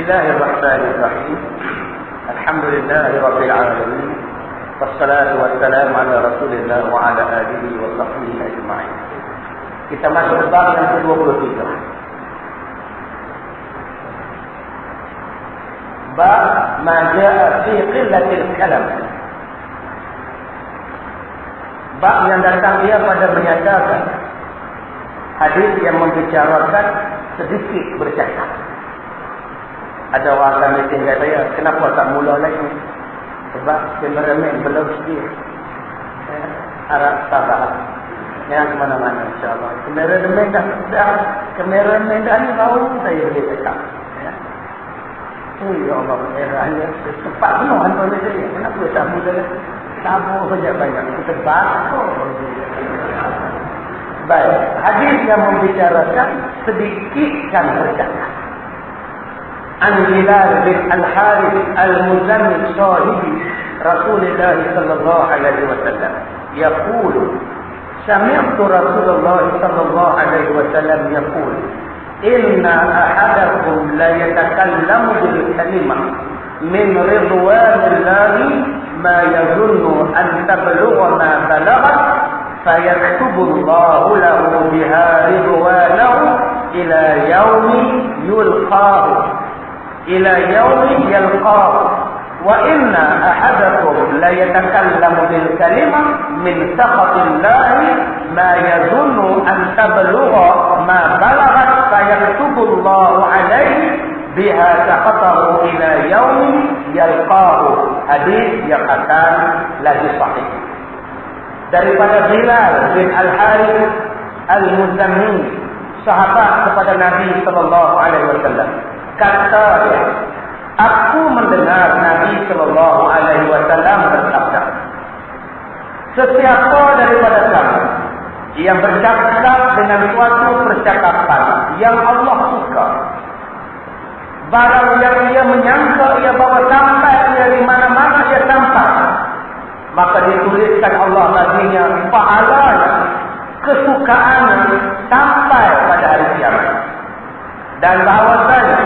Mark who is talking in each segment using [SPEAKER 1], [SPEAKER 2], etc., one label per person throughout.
[SPEAKER 1] Bismillahirrahmanirrahim. Alhamdulillahirabbil alamin. Wassalatu wassalamu ala Rasulillah wa ala alihi wa sahbihi ajma'in. Kita masuk bab yang ke-23. Bab ma jaa fi qillatil kalam. Bab yang datang dia pada menyatakan hadis yang membicarakan sedikit bercakap. Ada orang akan meeting kat saya, kenapa tak mula lagi? Sebab kameraman belum sedia. Harap sabar. Yang mana-mana insyaAllah. Kameraman dah ni baru saya boleh cakap. Ya Allah, merahnya cepat penuh hantar saya. Kenapa tak mula lagi? Sabar saja banyak. Kita bakar. Baik, hadis yang membicarakan sedikitkan bercakap. An Hilal bin Al-Harith Al-Muzammi sahibi Rasulullah sallallahu alaihi wasallam yaqulu sami'tu Rasulullah sallallahu alaihi wasallam yaqul inna ahadakum la yatakallamu bil kalimah min ridwanillahi ma yazunnu an tablugha ma balaghat fayaktubu Allahu lahu biha ridwanahu ila yaumi yulqahu ila yaumi yalqahu wa inna ahadakum la yatakallamu bil kalimah min sakhatillahi ma yazunnu an tablugha ma balaghat fayaktubu Allahu alayhi biha sakhatahu ila yaumi yalqahu. Hadis yang akan lagi sahih daripada Hilal bin Al-Harith Al-Muzammi, sahabat kepada Nabi sallallahu alaihi wasallam. Kata dia, aku mendengar Nabi sallallahu alaihi wasallam bersabda, sesiapa daripada kamu yang bercakap dengan suatu percakapan yang Allah suka, barang yang ia menyangka ia bawa sampai ia di mana-mana dia sampai, maka dituliskan Allah baginya pahalanya, kesukaannya sampai pada hari kiamat. Dan bahawasanya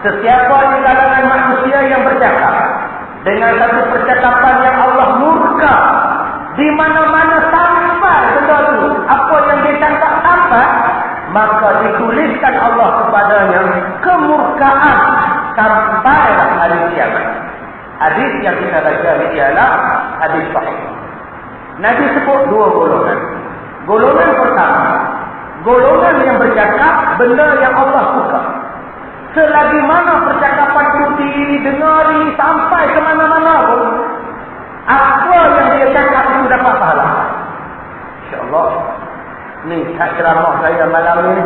[SPEAKER 1] sesiapa di kalangan manusia yang bercakap dengan satu percakapan yang Allah murka, di mana-mana sampai benda itu, apa yang dia cakap sampai, maka dituliskan Allah kepadanya kemurkaan sampai hari kiamat. Hadis yang kita baca ialah hadis sahih. Nabi sebut dua golongan. Golongan pertama, golongan yang bercakap benda yang Allah suka. Selagi mana percakapan itu didengari sampai ke mana-mana pun, apa yang dia cakap itu dapat pahala. InsyaAllah. Ni kat ceramah saya malam ni,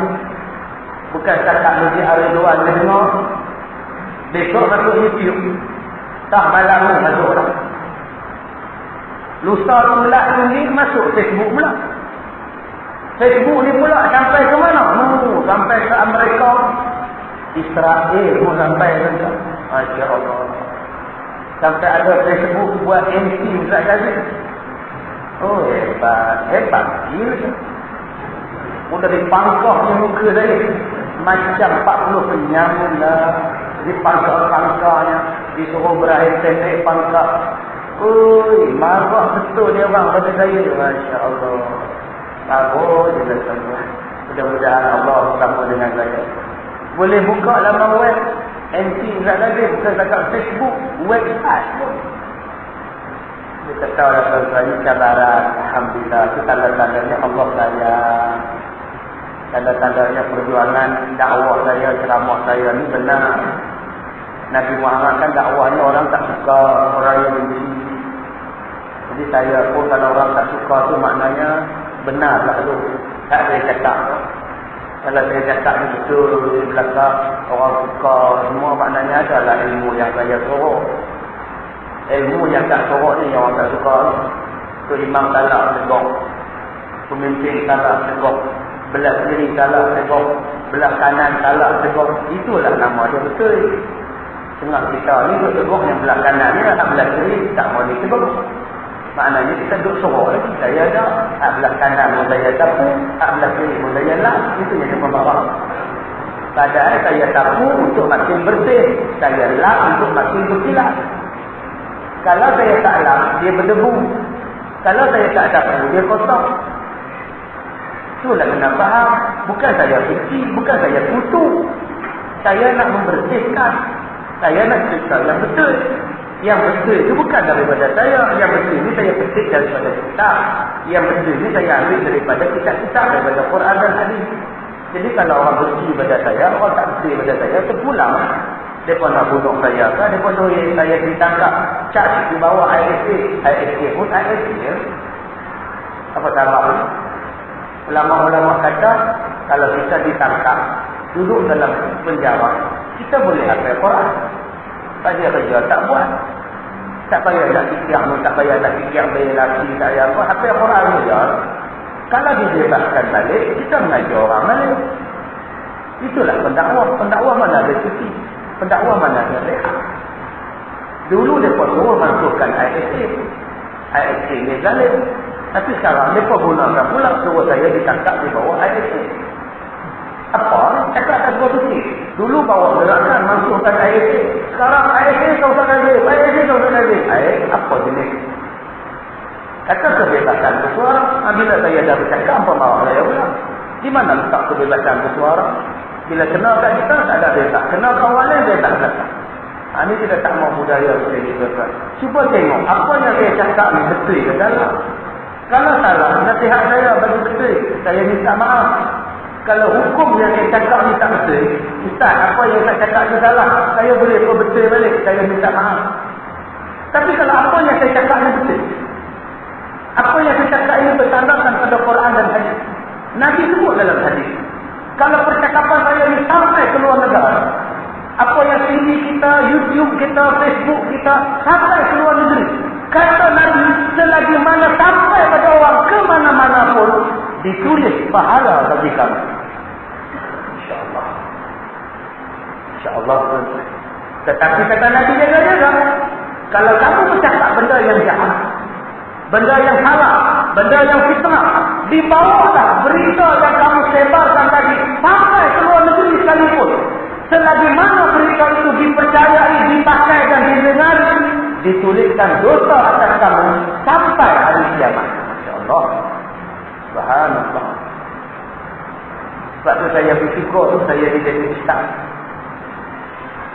[SPEAKER 1] bukan cakap Masjid Ar-Ridwan dia dengar. Besok masuk YouTube. Tak malam ni masuk dah. Lusa pula ni masuk Facebook pula. Facebook ni pula sampai ke mana? Sampai ke Amerika, Israel pun sampai ke. Masya Allah. Sampai ada Facebook buat MC pula kali. Oh hebat. Hebat. Gila. Udah dipangkahnya muka saya. Macam 40 penyamun lah. Dipangkah-pangkahnya. Disuruh berakhir pendek pangkah. Oi, marah betul dia bang pada saya. Masya Allah. Bagus je lah semua. Mudah-mudahan Allah bersama dengan saya. Boleh buka laman web. NT tak ada, bukan dekat Facebook, website pun. Kita tahu lah tuan-tuan, cabaran. Alhamdulillah, itu tanda-tandanya Allah sayang. Tanda-tandanya perjuangan dakwah saya, ceramah saya ni benar. Nabi Muhammad kan dakwahnya orang tak suka, orang yang benci. Jadi saya pun kalau orang tak suka tu maknanya benarlah tu. Tak ada cakap. Kalau saya cakap ni betul di belakang orang suka semua, maknanya adalah ilmu yang saya sorok. Ilmu yang tak sorok ni yang orang tak suka. Tu imam salah tegak, pemimpin salah tegak, belah kiri salah tegak, belah kanan salah tegak. Itulah nama dia betul. Tengah kita ni duduk tegak yang belah kanan ni lah, belah kiri tak boleh tegak. Maknanya kita duduk sorok lagi. Saya ada belah kanan pun saya tapu, belah kiri pun saya lah. Itu yang dia pembawa. Padahal saya sapu untuk makin bersih. Saya lap untuk makin berkilat. Kalau saya tak lap, dia berdebu. Kalau saya tak sapu, dia kotor. Itulah kena faham. Bukan saya benci, bukan saya kutuk. Saya nak membersihkan. Saya nak cerita yang betul. Yang betul itu bukan daripada saya. Yang betul ini saya petik daripada kitab. Yang betul ini saya ambil daripada kitab-kitab, daripada Quran dan hadis. Jadi kalau orang benci pada saya, orang tak benci pada saya, terpulang. Mereka nak bunuh saya kan? Mereka nak saya ditangkap. Charge di bawah ISA. ISA pun ISA. Apa salah? Ulama-ulama kata, kalau kita ditangkap, duduk dalam penjara, kita boleh hafal Quran. Saja kerja tak buat. Tak payah nak fikir, tak payah nak fikir berlaki, tak payah apa. Hafal Quran saja. Kalau dibebaskan balik, kita mengajar orang balik. Itulah pendakwah. Pendakwah mana ada cuti. Pendakwah mana ada rehat. Dulu mereka suruh masukkan ISA. ISA ni zalim. Tapi sekarang mereka gunakan pula suruh saya ditangkap di bawah ISA. Apa? Cakap tak betul. Dulu bawa gerakan masukkan ISA. Sekarang ISA tak usah lagi. ISA tak usah lagi. Apa jenis? Kata kebebasan bersuara. Bila saya dah bercakap, apa mahu saya pula? Di mana letak kebebasan bersuara? Bila kena kat kita, tak ada bebas. Kena kawan lain, dia tak belakang. Ini kita tak mahu budaya seperti itu. Cuba tengok, apa yang saya cakap ni betul ke salah? Kalau salah, nasihat saya bagi betul, saya minta maaf. Kalau hukum yang saya cakap ni tak betul, Ustaz, apa yang saya cakap ni salah, saya boleh betul balik, saya minta maaf. Tapi kalau apa yang saya cakap ni betul, apa yang saya cakap ini bersandarkan pada Quran dan hadis. Nabi sebut dalam hadis. Kalau percakapan saya ini sampai ke luar negara, apa yang TV kita, YouTube kita, Facebook kita, sampai ke luar negeri, kata Nabi, selagi mana sampai pada orang ke mana-mana pun, ditulis pahala bagi kamu. InsyaAllah. InsyaAllah. Tetapi kata Nabi jaga-jaga, kalau kamu bercakap benda yang jahat, benda yang salah, benda yang fitnah, dibawalah berita yang kamu sebarkan tadi sampai ke luar negeri sekalipun. Selagi mana berita itu dipercayai, dipakai dan didengar, dituliskan dosa atas kamu sampai hari kiamat. Masya-Allah. Subhanallah. Sebab tu saya bersyukur saya jadi ustaz.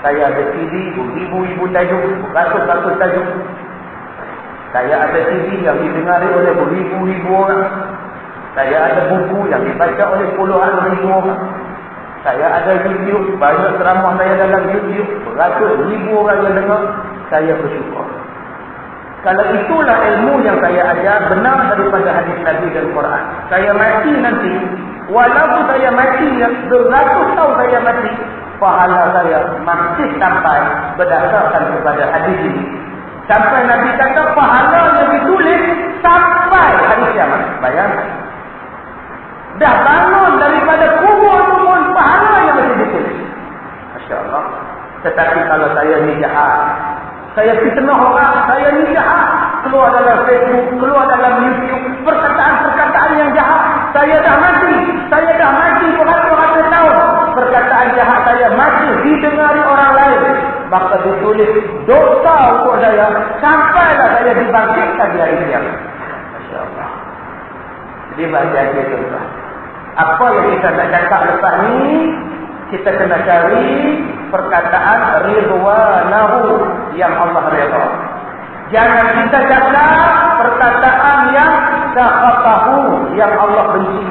[SPEAKER 1] Saya ada CD, ribu-ribu tajuk, ratus-ratus tajuk. Saya ada CD yang didengari oleh beribu-ribu orang. Saya ada buku yang dibaca oleh puluhan ribu orang. Saya ada YouTube, banyak ceramah saya dalam YouTube, beratus ribu orang yang dengar. Saya bersyukur. Kalau itulah ilmu yang saya ajar benar daripada hadis Nabi dan Quran, saya mati nanti, walaupun saya mati beratus tahun saya mati, pahala saya masih sampai berdasarkan kepada hadis ini. Sampai Nabi kata pahala yang ditulis sampai hari kiamat. Bayangkan. Dah bangun daripada kubur itu pun pahala yang masih ditulis. Masya Allah. Tetapi kalau saya ni jahat, saya fitnah orang, saya ni jahat, keluar dalam Facebook, keluar dalam YouTube, perkataan-perkataan yang jahat, saya dah mati beratus-ratus tahun, perkataan jahat saya masih didengari orang lain, maka ditulis dosa untuk saya sampailah saya dibangkitkan di hari kiamat. Masya Allah. Jadi bahagia tuan-tuan. Apa yang kita nak cakap lepas ni, kita kena cari perkataan ridwanahu yang Allah redha. Jangan kita cakap perkataan yang sakhatahu yang Allah benci.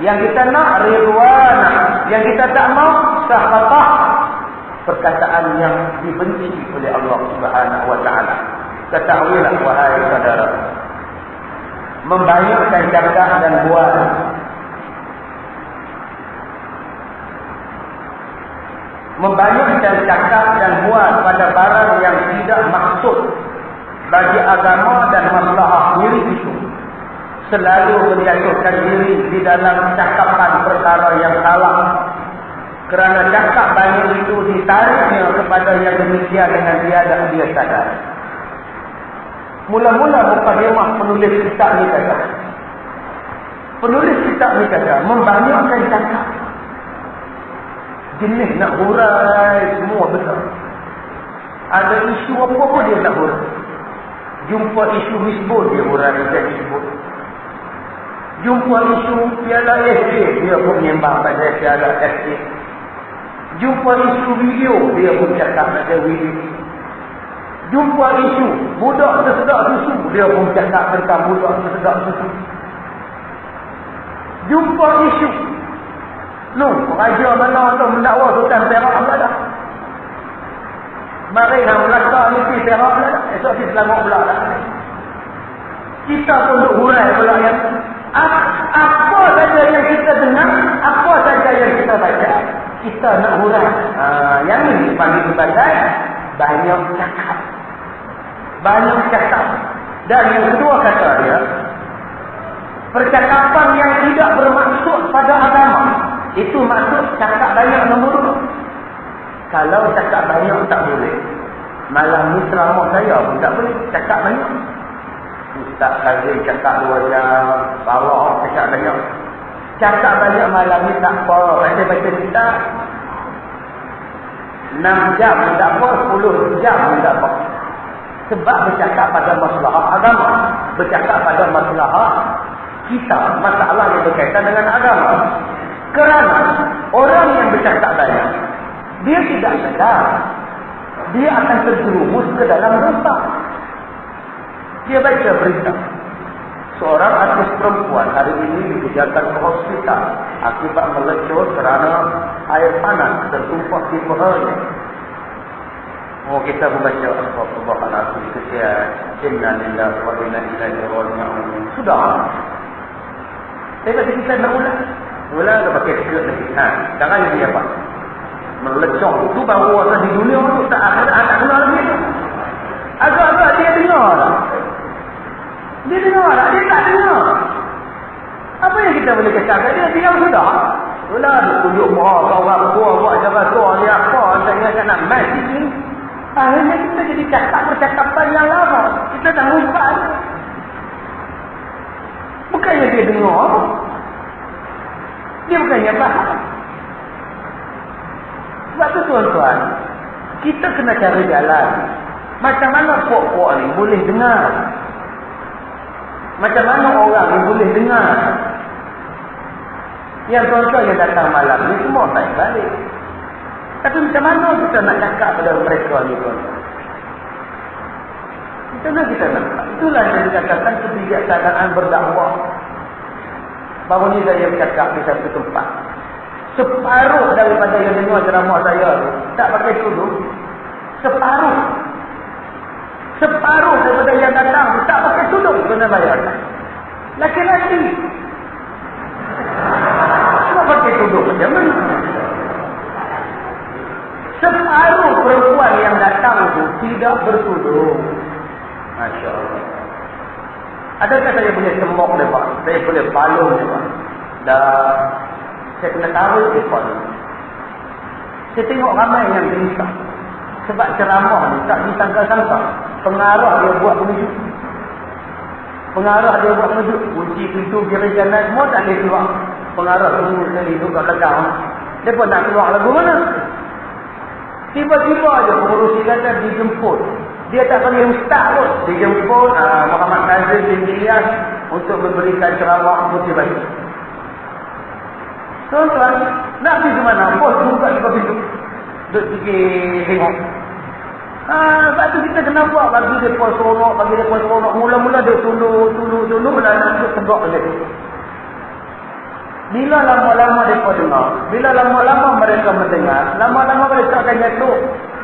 [SPEAKER 1] Yang kita nak ridwana, yang kita tak mau sakhatah, perkataan yang dibenci oleh Allah Subhanahu wa taala. Ketahuilah wahai saudara, membanyakkan cakap dan buat, membanyakkan cakap dan buat pada barang yang tidak maksud bagi agama dan maslahah diri itu, selalu menjatuhkan diri di dalam cakapan perkara yang salah. Kerana cakap banyak itu ditariknya kepada yang demikian dengan tiada dia sadar. Mula-mula mukadimah penulis kitab ni kata, membanyakkan cakap. jenis nak hurai semua besar. Ada isu apa pun dia nak hurai. Jumpa isu misbun dia hurai dia misbun. Jumpa isu piala SD dia pun menyembah pada piala SD. Jumpa isu video dia pun cakap pada video. Jumpa isu budak tersedak susu dia pun cakap tentang budak tersedak susu. Jumpa isu raja mana tu mendakwa Sultan Perak pula dah. Mari nak melakar mesti Perak pula dah. Esok kita Selangor pula dah. Kita pun duk hurai pula yang apa saja yang kita dengar, apa saja yang kita baca, kita nak hurai. Yang ini dipanggil sebagai banyak cakap. Banyak cakap. Dan yang kedua kata dia, percakapan yang tidak bermaksud pada agama. Itu maksud cakap banyak nombor dulu. Kalau cakap banyak tak boleh. Malam ni ceramah saya pun tak boleh cakap banyak. Ustaz Kazim cakap 2 jam, bawah cakap banyak. Cakap banyak malam ni tak apa. Baca-baca kitab 6 jam pun tak apa, 10 jam pun tak apa. Sebab bercakap pada masalah agama. Bercakap pada masalah kita, masalah yang berkaitan dengan agama. Kerana orang yang bercakap banyak, dia tidak sedar. Dia akan terjerumus ke dalam dosa. Dia baca berita. Seorang artis perempuan hari ini dikejarkan ke hospital akibat melecur kerana air panas tertumpah di pahanya. Oh, kita membaca Astagfirullahaladzim, kesian, inna lillahi wa inna ilaihi raji'un. Sudah. Saya kata kita nak ulang. Ulang dah pakai skirt lagi. Sekarang dia apa? Melecong. Itu baru orang di dunia tu tak ada kenal lagi. Agak-agak dia dengar tak? Dia dengar tak? Dia tak dengar. Apa yang kita boleh cakap? Dia tinggal sudah. Ulang dia tunjuk muka orang tua buat jabatan ni apa. Tak ingat nak main sikit. Akhirnya kita jadi cakap percakapan yang lama. Kita dah lupa. Bukannya dia dengar. Dia bukannya faham. Sebab tu tuan-tuan, kita kena cari jalan. Macam mana puak-puak ni boleh dengar? Macam mana orang ni boleh dengar? Yang tuan-tuan yang datang malam ni semua tak balik. Tapi macam mana kita nak cakap pada mereka ni tuan-tuan? Macam mana kita nak? Itulah yang dikatakan kebijaksanaan berdakwah. Baru ni saya bercakap di satu tempat. Separuh daripada yang dengar ceramah saya tak pakai tudung. Separuh. Separuh daripada yang datang tak pakai tudung. Kena bayar. Laki-laki. Cuma pakai tudung macam mana? Separuh perempuan yang datang itu tidak bertudung. Masya Allah. Adakah saya boleh sembok mereka? Saya boleh balung mereka? Dan saya kena tahu mereka ni. Saya tengok ramai yang gelisah. Sebab ceramah ni tak disangka-sangka. Pengarah dia buat penunjuk. Pengarah dia buat penunjuk. Kunci pintu kiri kanan semua tak boleh keluar. Pengarah tunggu sekali duduk kat belakang. Dia pun nak keluar lagu mana? Tiba-tiba aja pengurusi kata dijemput. Dia tak panggil ustaz pun. Dijemput Muhammad Kazim bin Ilyas untuk memberikan ceramah putih baju. Tuan-tuan, nak pergi ke mana? Bos buka di pintu. Duduk fikir tengok. Sebab tu kita kena buat bagi dia pun seronok, bagi dia pun seronok. Mula-mula dia tunduk, dan dia tegak balik. Bila lama-lama mereka dengar, bila lama-lama mereka mendengar, lama-lama mereka akan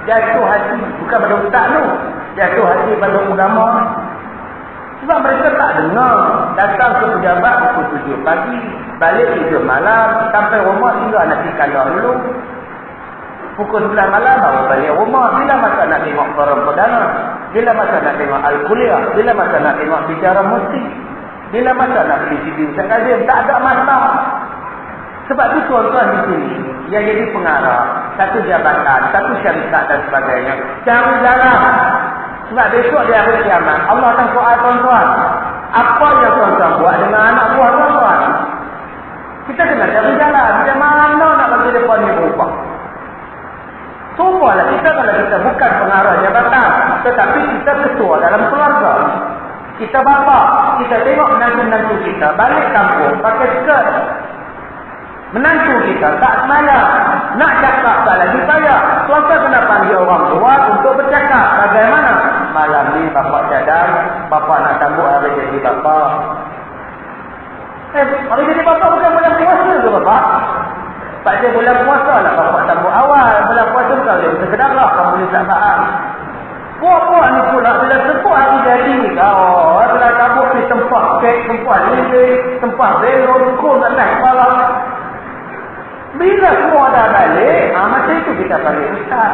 [SPEAKER 1] jatuh hati, bukan pada ustaz tu, jatuh hati pada agama. Sebab mereka tak dengar. Datang ke pejabat pukul 7 pagi, balik 3 malam, sampai rumah tinggal nak kalah dulu. Pukul 9 malam baru balik rumah. Bila masa nak tengok forum perdana, bila masa nak tengok Al-Kuliah, bila masa nak tengok bicara mufti, bila masa nak beli CD Ustaz Kazim, tak ada masa. Sebab tu tuan-tuan di sini yang jadi pengarah, satu jabatan, satu syarikat dan sebagainya, cari jalan. Sebab besok di hari kiamat Allah akan soal tuan-tuan, apa yang tuan-tuan buat dengan anak buah tuan-tuan. Kita kena cari jalan. Macam mana nak bagi mereka ni berubah? kita bukan pengarah jabatan, tetapi kita ketua dalam keluarga. Kita bapa, kita tengok menantu-menantu kita balik kampung pakai skirt. Menantu kita tak semayang, nak cakap tak lagi payah. Tuan-tuan kena panggil orang tua untuk bercakap. Bagaimana? Malam ni bapa cadang, bapa nak sambut hari jadi bapa. Hari jadi bapa bukan bulan puasa ke bapa? Pakcik bulan puasa lah bapa sambut awal. Bulan puasa bukan dia bersekedar lah, kamu boleh tak faham. Puak-puak ni pula bila sebut hari jadi kau, bila sambut di tempat kek, tempat lilin, tempat belon, kul dan naik kepala. Bila semua dah balik, macam itu kita panggil ustaz.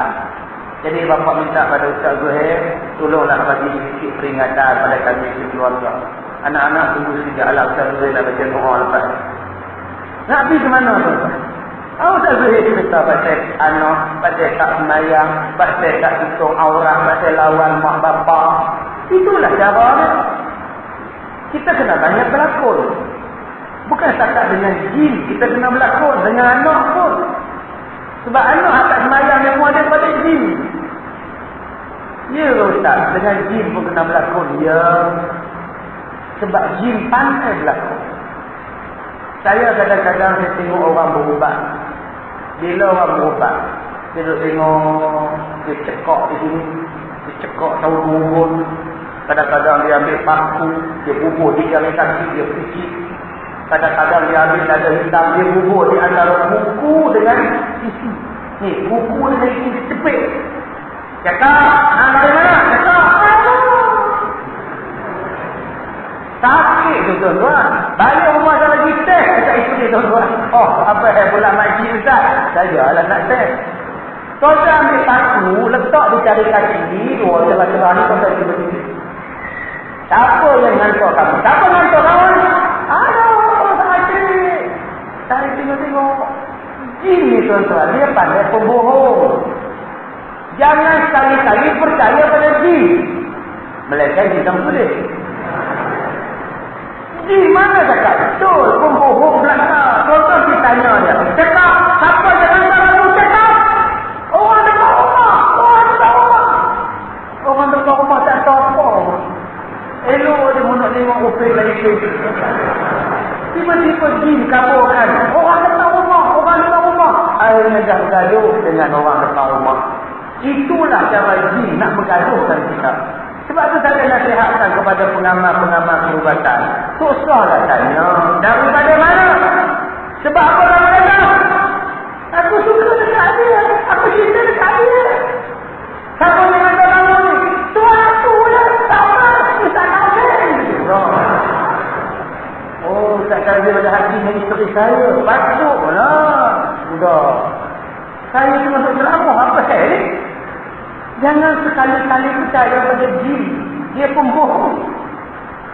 [SPEAKER 1] Jadi bapa minta pada Ustaz Zuhair, tolonglah bagi sikit peringatan pada kami keluarga. Anak-anak tunggu sejak alam Ustaz Zuhair nak baca doa lepas. Nak pergi ke mana tuan-tuan? Ustaz Zuhair cerita pasal anak, pasal tak semayang, pasal tak hitung aurat, pasal lawan mak bapak. Itulah caranya. Kita kena banyak berlakon. Bukan setakat dengan jin, kita kena berlakon dengan anak pun. Sebab anak tak semayang yang ada pada jin. Ya Ustaz, dengan jin pun kena berlakon. Ya. Sebab jin pandai berlakon. Saya kadang-kadang saya tengok orang berubat. Bila orang berubat, dia tengok, dia cekak di sini, dia cekak tahu bubur. Kadang-kadang dia ambil paku, dia bubur di jari kaki, dia picit. Kadang-kadang dia ambil dada hitam, dia bubur di antara buku dengan sisi. Ni, buku dengan sisi cepit. Cakap, dari mana? Cakap. Sakit tu tuan-tuan. Balik rumah dah lagi test dekat isteri tuan-tuan. Apa bulan makcik Ustaz? Saya lah nak test. Tuan-tuan ambil paku, letak di jari kaki, dua cerah-cerah ni tuan-tuan tiba-tiba. Siapa yang ngantuk kamu? Siapa ngantuk kamu? Saya tengok-tengok. Jin ni tuan-tuan, dia pandai pembohong. Jangan sekali-kali percaya pada jin. Melainkan jin tak boleh. Jin mana cakap? Betul, pembohong belakang. Tuan-tuan kita tanya dia. Cakap, siapa yang hantar lalu cakap? Orang dekat rumah. Orang dekat rumah tak tahu apa. Elok dia nak tengok upik lagi tu. Tiba-tiba jin kaburkan. Orang dekat rumah. Akhirnya dah bergaduh dengan orang dekat rumah. Itulah cara jin nak bergaduhkan kita. Sebab tu saya nasihatkan kepada pengamal-pengamal perubatan. Susahlah tanya. Daripada mana? Sebab apa orang kata? Aku suka dekat dia. Aku cinta dekat dia. Siapa yang ada kamu ni? Tuan-tu lah. Sama. Ustaz Kazim. Ustaz Kazim ada hati dengan isteri saya. Patutlah. Sudah. Saya cuma nak ceramah. Apa saya ni? Jangan sekali-kali percaya pada jin. Dia pembohong.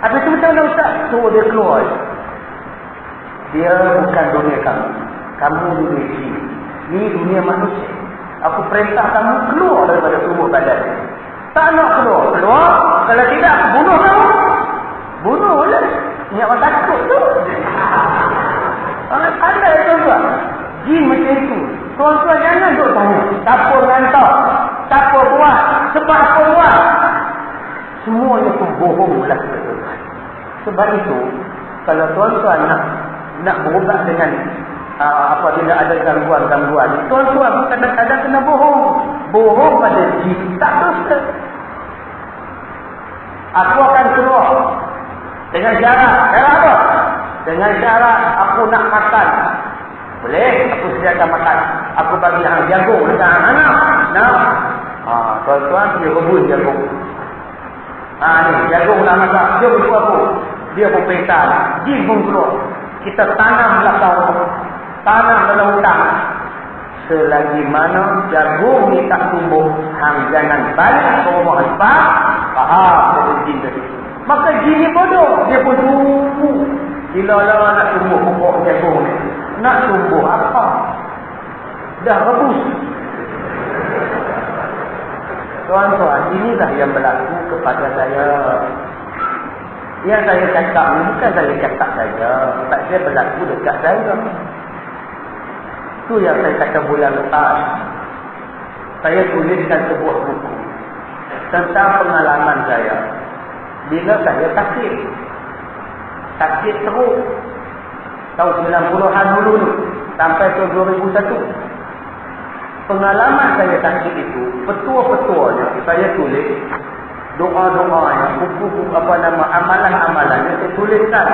[SPEAKER 1] Habis itu macam mana Ustaz? Suruh dia keluar. Dia bukan dunia kamu. Kamu dunia jin. Ni dunia manusia. Aku perintah kamu keluar daripada tubuh badan. Tak nak keluar. Kalau tidak, aku bunuh kamu. Bunuh lah. Ni orang takut tu. Pandai tuan-tuan. Jin macam itu. Tuan-tuan jangan duk tanya. Siapa hantar? Siapa buat? Sebab apa buat? Semuanya pembohong lah. Sebab itu, kalau tuan-tuan nak berubat dengan apabila ada gangguan-gangguan, tuan-tuan kadang-kadang kena bohong. Bohong pada jin. Tak dosa. Aku akan keluar. Dengan syarat. Syarat apa? Dengan syarat aku nak makan. Boleh? Aku sediakan makan. Aku bagi hang jagung dekat anak. Nak? Tuan-tuan dia rebus jagung. Ni jagung nak masak. Dia buat apa? Dia pun perintah. Jin pun keluar. Kita tanam belakang. Tanam dalam hutang. Selagi mana jagung ni tak tumbuh, hang jangan balik ke rumah sebab faham dari jin tadi. Maka jin ni bodoh. Dia pun tunggu. Bila nak tumbuh pokok jagung ni. Nak tumbuh apa? Dah rebus. Tuan-tuan, inilah yang berlaku kepada saya. Yang saya cakap ni bukan saya cakap saja. Sebab dia berlaku dekat saya. Itu yang saya kata bulan lepas. saya tuliskan sebuah buku tentang pengalaman saya bila saya sakit teruk tahun 90-an dulu ni sampai tahun 2001. Pengalaman saya sakit itu, petua-petuanya saya tulis, doa-doanya, buku-buku amalan-amalannya saya tuliskan.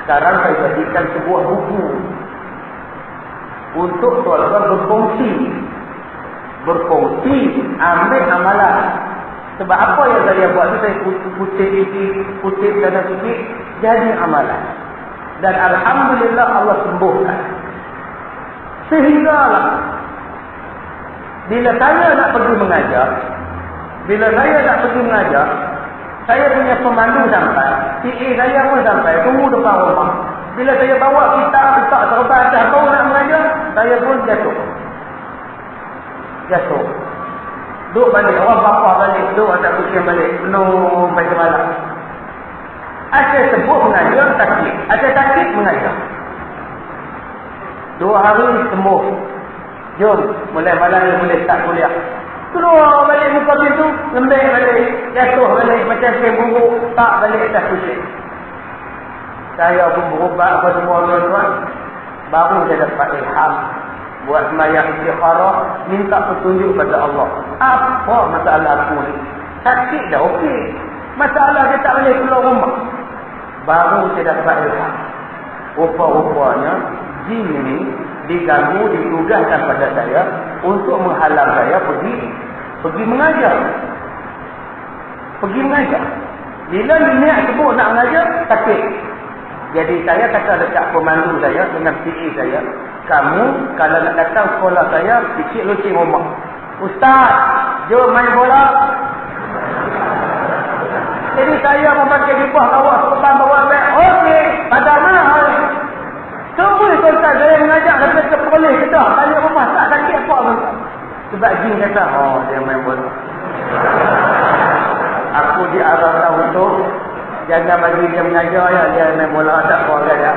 [SPEAKER 1] Sekarang saya jadikan sebuah buku untuk tuan-tuan berkongsi ambil amalan. Sebab apa yang saya buat itu, saya kutip dan sikit jadi amalan. Dan alhamdulillah Allah sembuhkan. Sehinggalah bila saya nak pergi mengajar, saya punya pemandu sampai, PA saya pun sampai, tunggu depan rumah. Bila saya bawa kitab, letak serban atas bau nak mengajar, saya pun jatuh. Duduk balik, orang bapa balik, duduk tak kucing balik, penuh sampai malam. Asyik sebut mengajar, sakit. Asyik sakit, mengajar. 2 hari sembuh. Jom, mulai malam ni boleh start kuliah. Keluar balik muka pintu, lembek balik, jatuh balik, macam saya buruk, tak balik atas kucing. Saya pun berubat apa semua tuan-tuan. Baru saya dapat ilham. Buat sembahyang istikharah, minta petunjuk pada Allah. Apa masalah aku ni? Sakit dah okey. Masalah dia tak boleh keluar rumah. Baru saya dapat ilham. Rupa-rupanya jin ni diganggu, ditugaskan pada saya untuk menghalang saya pergi mengajar. Bila niat sebut nak mengajar, sakit. Jadi saya kata dekat pemandu saya dengan PA saya, kamu kalau nak datang sekolah saya, sikit loceng rumah. Ustaz, jom main bola. Jadi saya memakai jubah, bawa serban, bawa beg. Okey, pada mahal. Semua tuan-tuan saya mengajak sampai ke polis kedah. Balik rumah tak sakit apa pun. Sebab jin kata, dia main bola. Aku diarahkan untuk jangan bagi dia mengajar ya, dia main bola tak apa dia.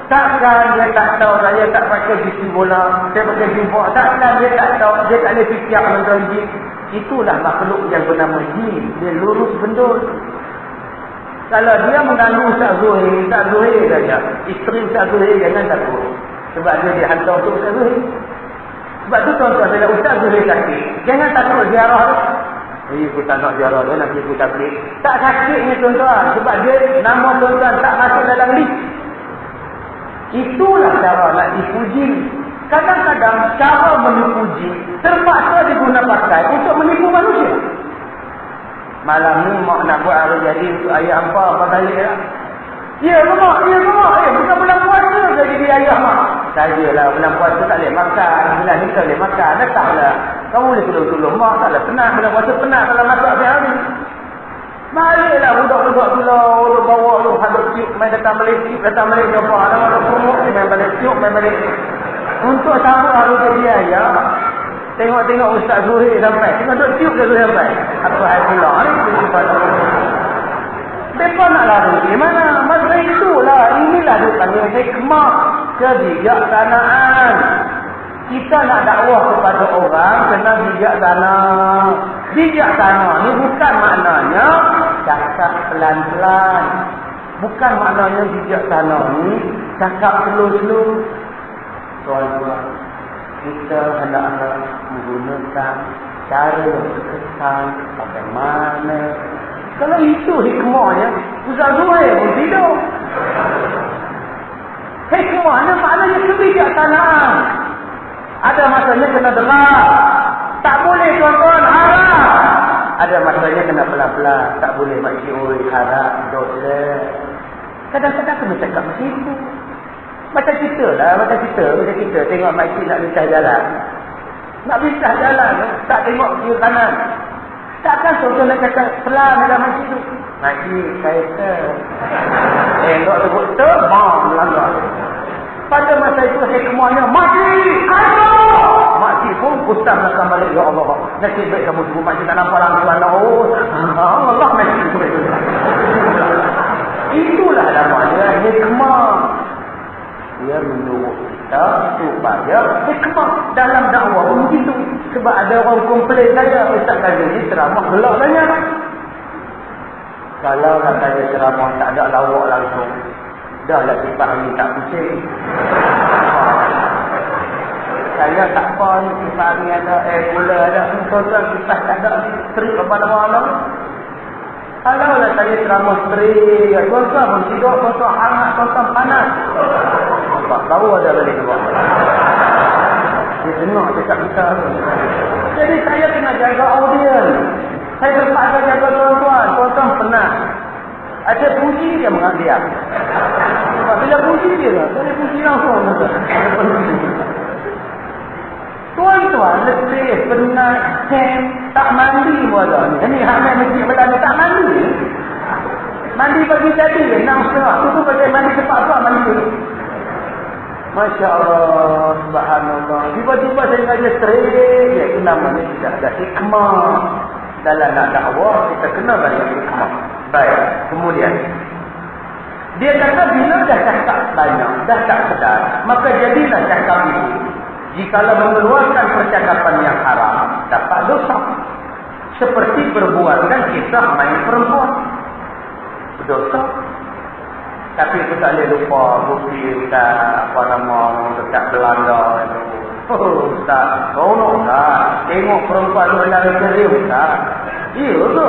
[SPEAKER 1] Takkan dia tak tahu saya tak pakai bisi bola, saya pakai jubah. Takkan dia tak tahu, dia tak boleh fikir menonton jin. Itulah makhluk yang bernama jin. Dia lurus bendul. Kalau dia mengganggu Ustaz Zuhir saja. Isteri Ustaz Zuhir jangan takut. Sebab dia dihantar untuk Ustaz Zuhir. Sebab tu tuan-tuan, bila Ustaz Zuhir sakit, jangan takut ziarah tu. Aku tak nak ziarah tu, nanti aku tablik. Tak sakitnya tuan-tuan. Sebab dia, nama tuan-tuan tak masuk dalam list. Itulah cara nak dipuji. Kadang-kadang cara menipu jin terpaksa diguna pakai untuk menipu manusia. Malam ni mak nak buat hari jadi untuk ayah apa balik lah. Ya mak, bukan bulan puasa saya jadi ayah mak. Sajalah bulan puasa tak boleh makan, bulan ni tak boleh makan, datanglah. Kamu boleh tolong-tolong mak, taklah penat bulan puasa, penat kalau masak sehari. Baliklah budak-budak tolong, bawa lu hadap tiup, main datang balik apa, ada promo ni main balik tiup, main balik. Untuk sambut hari jadi ayah, tengok Ustaz Zuhir sampai. Tengok duk tiup dia Zuhir sampai. Apa hal pula ni? Mereka nak lari di mana? Masa itulah, inilah dia panggil hikmah kebijaksanaan. Kita nak dakwah kepada orang, kena bijaksana. Bijaksana ni bukan maknanya cakap pelan-pelan. Bukan maknanya bijaksana ni cakap slow-slow. Tuan-tuan, kita hendaklah menggunakan cara yang terkesan bagaimana. Kalau itu hikmahnya, Ustaz Zuhair pun tidak. Hikmahnya maknanya kebijaksanaan. Ada masanya kena dengar. Tak boleh tuan-tuan, haram. Ada masanya kena pelan-pelan. Tak boleh makcik, haram, dosa. Kadang-kadang kena cakap macam itu. Macam kita tengok makcik nak pisah jalan. Nak pisah jalan, tak tengok kiri kanan. Takkan contoh nak cakap pelan dalam makcik tu. Makcik, saya tengok sebut terbang melanggar. Pada masa itu hikmahnya, makcik, ayo! Makcik pun pusat belakang balik, ya Allah. Nasib baik kamu sebut makcik tak nampak langsung anak. Oh, Allah makcik sebut itu. Itulah namanya hikmah. Dia menyuruh kita supaya hikmah dalam dakwah begitu. Sebab ada orang komplain saya, Ustaz Kazim ni ceramah gelak banyak. Kalau lah saya ceramah tak ada lawak langsung, dah lah sifat ni tak pusing. Saya tak apa ni, sifat ni ada, gula ada, tuan-tuan sifat tak ada, terik kepada Allah. Kalau lah saya ceramah terik, tuan-tuan pun tidur, tuan-tuan hangat, tuan-tuan panas. Nampak, baru ada balik ke bawah. Dia dengar cakap kita. Jadi saya kena jaga audien. Saya terpaksa jaga tuan-tuan. Tuan-tuan penat. Ada puji dia mengambil. Sebab bila puji dia lah. Saya puji langsung. Tuan-tuan letih, penat, kem, tak mandi pun ada. Ini hamil masjid Melaka tak mandi. Mandi pagi tadi 6.30. Tu tu pakai mandi cepat tu mandi. Masya Allah, subhanallah. Tiba-tiba saya ngaji straight, itu namanya tidak ada hikmah. Dalam nak dakwah, kita kena banyak hikmah. Baik, kemudian. Dia kata bila dah cakap banyak, dah tak sedar, maka jadilah cakap itu. Jikalau mengeluarkan percakapan yang haram, dapat dosa. Seperti perbuatan kisah main perempuan. Berdosa. Tapi kita tak boleh lupa bukti Ustaz, apa nama, dekat Belanda itu. Oh Ustaz, tolong Ustaz. Tengok perempuan tu lari kiri Ustaz. Ya tu.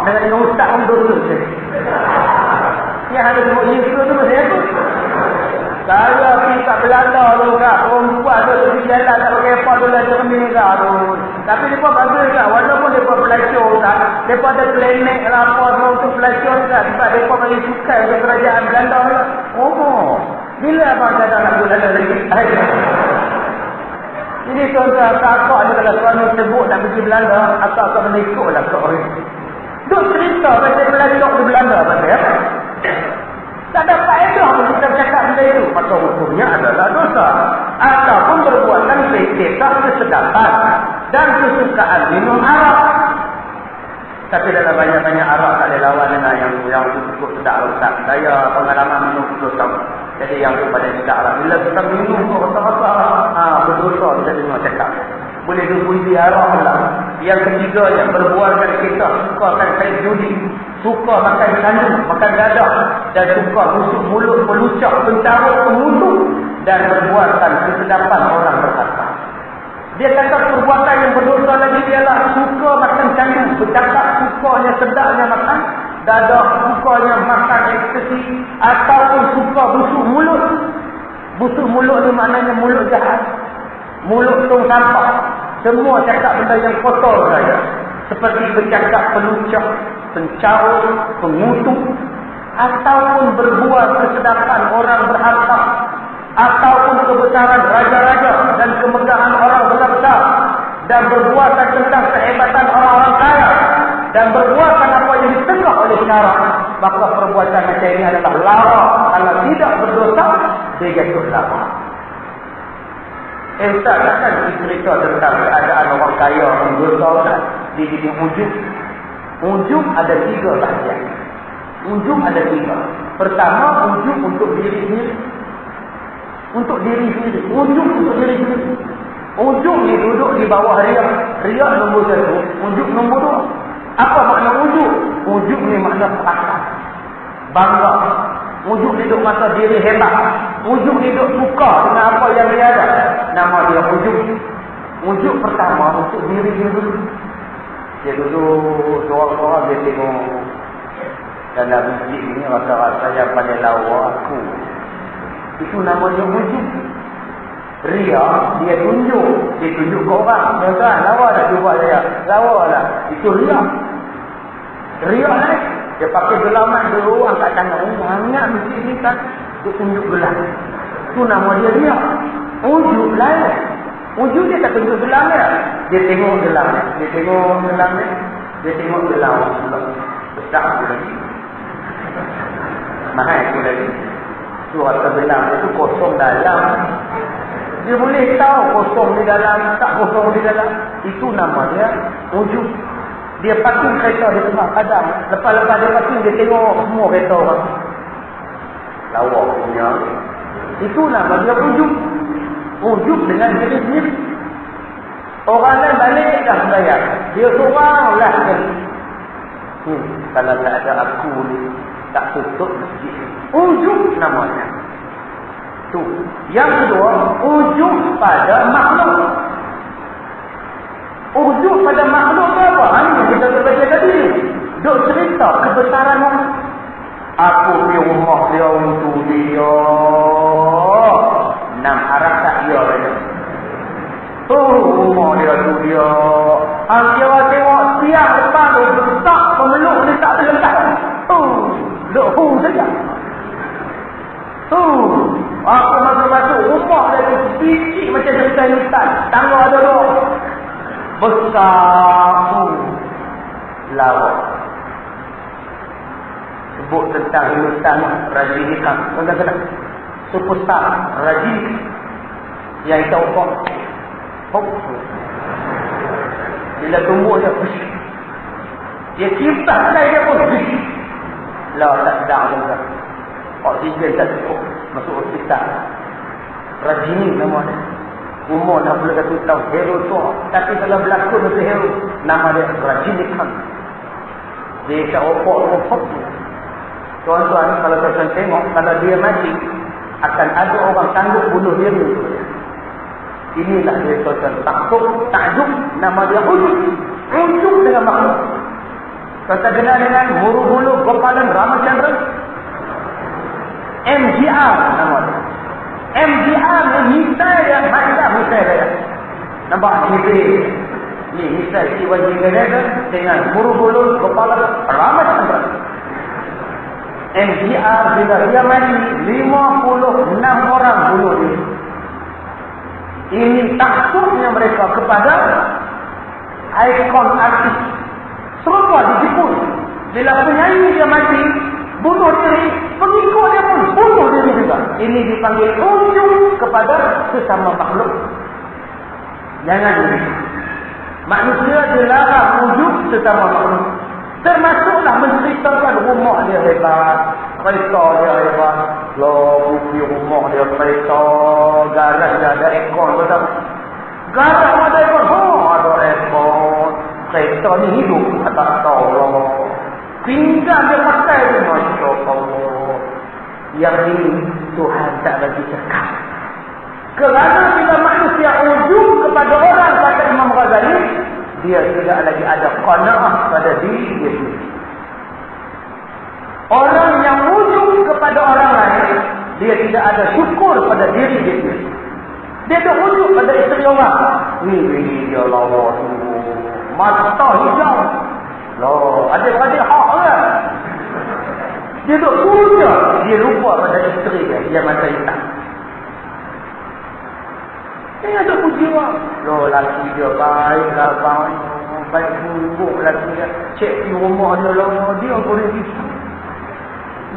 [SPEAKER 1] Dengan Ustaz pun dosa. Yang ada tengok Yesus tu macam tu. Saya pergi kat Belanda tu Kak, perempuan tu pergi jalan tak pakai apa tu lah cermin Kak tu. Tapi mereka bagus Kak, walaupun mereka pelacur Kak, mereka ada klinik lah apa semua untuk pelacur Kak. Sebab mereka bagi sukai untuk kerajaan Belanda Kak. Oh, bila abang kata nak Belanda lagi? Jadi tuan-tuan, kakak ni kalau suami sebut nak pergi Belanda, akak kena ikut lah kak orang. Duk cerita pasal pelacur di Belanda pasal. Tak ada faedah pun kita bercakap benda itu. Maka hukumnya adalah dosa. Ataupun perbuatan kisah kesedapan dan kesukaan minum arak. Tapi dalam banyak-banyak arak tak ada lawan dengan yang cukup sedap rosak. Saya pengalaman minum 10 tahun. Jadi yang tu pada sedap arak. Bila kita minum tu rasa-rasa berdosa kita dengar cakap. Boleh berpuisi arak pula. Yang ketiganya berbualkan kisah sukakan kain judi. Suka makan kandung, makan dadah, dan suka busuk mulut, pelucak, pencarut, pengutuk, dan berbuatan kesedapan orang berharta. Dia kata perbuatan yang berdosa lagi ialah suka makan kandung, bercakap sukanya sedapnya makan dadah, sukanya makan ekstasi, ataupun suka busuk mulut. Busuk mulut ni maknanya mulut jahat, mulut tong sampah. Semua cakap benda yang kotor saja. Seperti bercakap pelucak, pencarut, pengutuk, ataupun berbuat kesedapan orang berharta, ataupun kebesaran raja-raja dan kemegahan orang besar-besar, dan berbuatan tentang kehebatan orang-orang kaya, dan berbuatan apa yang ditegak oleh syarak. Maka perbuatan macam ini adalah lara. Kalau tidak berdosa, dia jatuh lara. Ustaz, takkan cerita tentang keadaan orang kaya yang berdosa kan? Di ujub. Ujub ada 3 bahagian. Ujub ada 3. Pertama, ujub untuk diri sendiri. Untuk diri sendiri. Ujub untuk diri sendiri. Ujub ni duduk di bawah riak. Riak nombor 1. Ujub nombor 2. Apa makna ujub? Ujub ni makna perasaan. Bangga. Ujub hidup masa diri hebat. Ujub hidup suka dengan apa yang dia ada. Nama dia ujub. Ujub pertama untuk diri sendiri. Dia duduk seorang-seorang dia tengok dalam masjid ni rasa-rasa yang paling lawa aku. Itu namanya ujub. Ria, dia tunjuk ke orang. Tuan-tuan, lawa dah cuba saya. Lawa lah. Itu ria. Ria lah. Dia pakai gelamat dulu, angkat tangan. Hangat masjid ni kan. Dia tunjuk gelam. Itu nama dia ria. Ujub lah. Ujub dia tak tunjuk gelam dia. Dia tengok gelam dia. Dia tengok gelam dia. Dia tengok gelam. Besar tu lagi. Mahal tu lagi. Tu rasa gelam dia tu kosong dalam. Dia boleh tahu kosong di dalam, tak kosong di dalam. Itu nama dia ujub. Dia parking kereta di tengah padang. Lepas-lepas dia parking, dia tengok semua kereta orang. Lawa punya. Itu nama dia ujub. Ujub dengan diri sendiri. Orang lain balik dah bayar. Dia seorang lah sekali. Kalau tak ada aku ni, tak tutup masjid. Ujub namanya. Tu. Yang kedua, ujub pada makhluk. Ujub pada makhluk tu apa? Ini kita terbaca tadi. Duk cerita kebesaran orang. Aku pergi rumah dia untuk dia. 6 harap tak dia saja. Rumah dia tu dia. Dia tengok siang depan tu besar pemeluk ni tak terlekat. Duk hung saja. Aku masuk rumah dia tu biji macam cerita hutan. Tangga ada tu. Besar lawak. Sebut tentang Hindustan Rajinikan. Kena-kena. Superstar Rajinikan. Yang kita ukur. Bila tumbuh dia dia kipas lain dia pun lah tak sedang juga. Oksigen tak cukup masuk hospital. Rajini nama dia. Umur 61 tahun. Hero tua. Tapi kalau berlakon mesti hero. Nama dia Rajinikan. Dia tak opok. Tuan-tuan, kalau tuan tengok, kalau dia mati, akan ada orang sanggup bunuh dia dulu. Inilah dia tuan-tuan. Takjub, nama dia ujub. Ujub dengan makhluk. Tuan-tuan kenal dengan Muruhulu Gopalan Ramachandra? MGR nama dia. MGR ni misal yang macam misal dia. Nampak ni misal Siwaji Ganesan dengan Muruhulu Gopalan Ramachandra. MGR bila dia mati 56 orang bunuh dia. Ini takutnya mereka kepada ikon artis. Serupa di Jepun. Bila penyanyi dia mati, bunuh diri, pengikut dia pun bunuh diri juga. Ini dipanggil ujub kepada sesama makhluk. Jangan diri. Manusia dilarang ujub sesama makhluk. Termasuklah menceritakan rumah dia hebat, kereta dia hebat, bukti rumah dia kereta, garaj dia ada ekor betul. Garaj ada ekor, ada ekor. Kereta ni hidup, tak tahu lah. Pinggan dia pakai tu, Masya Allah. Yang ini Tuhan tak bagi cakap. Kerana bila manusia ujub kepada orang, kata Imam Ghazali, dia tidak lagi ada qanaah pada diri dia sendiri. Orang yang ujub kepada orang lain, dia tidak ada syukur pada diri dia sendiri. Dia ada ujub pada isteri orang. Ini dia lawa tu. Mata hijau. Loh, adik-adik hak kan? Dia duk puja. Dia lupa pada isteri dia. Dia mata hitam. Dia ada puji orang. Loh, laki dia baik lah, baik buruk laki dia. Cek di rumah dia lah, dia goreng pisang.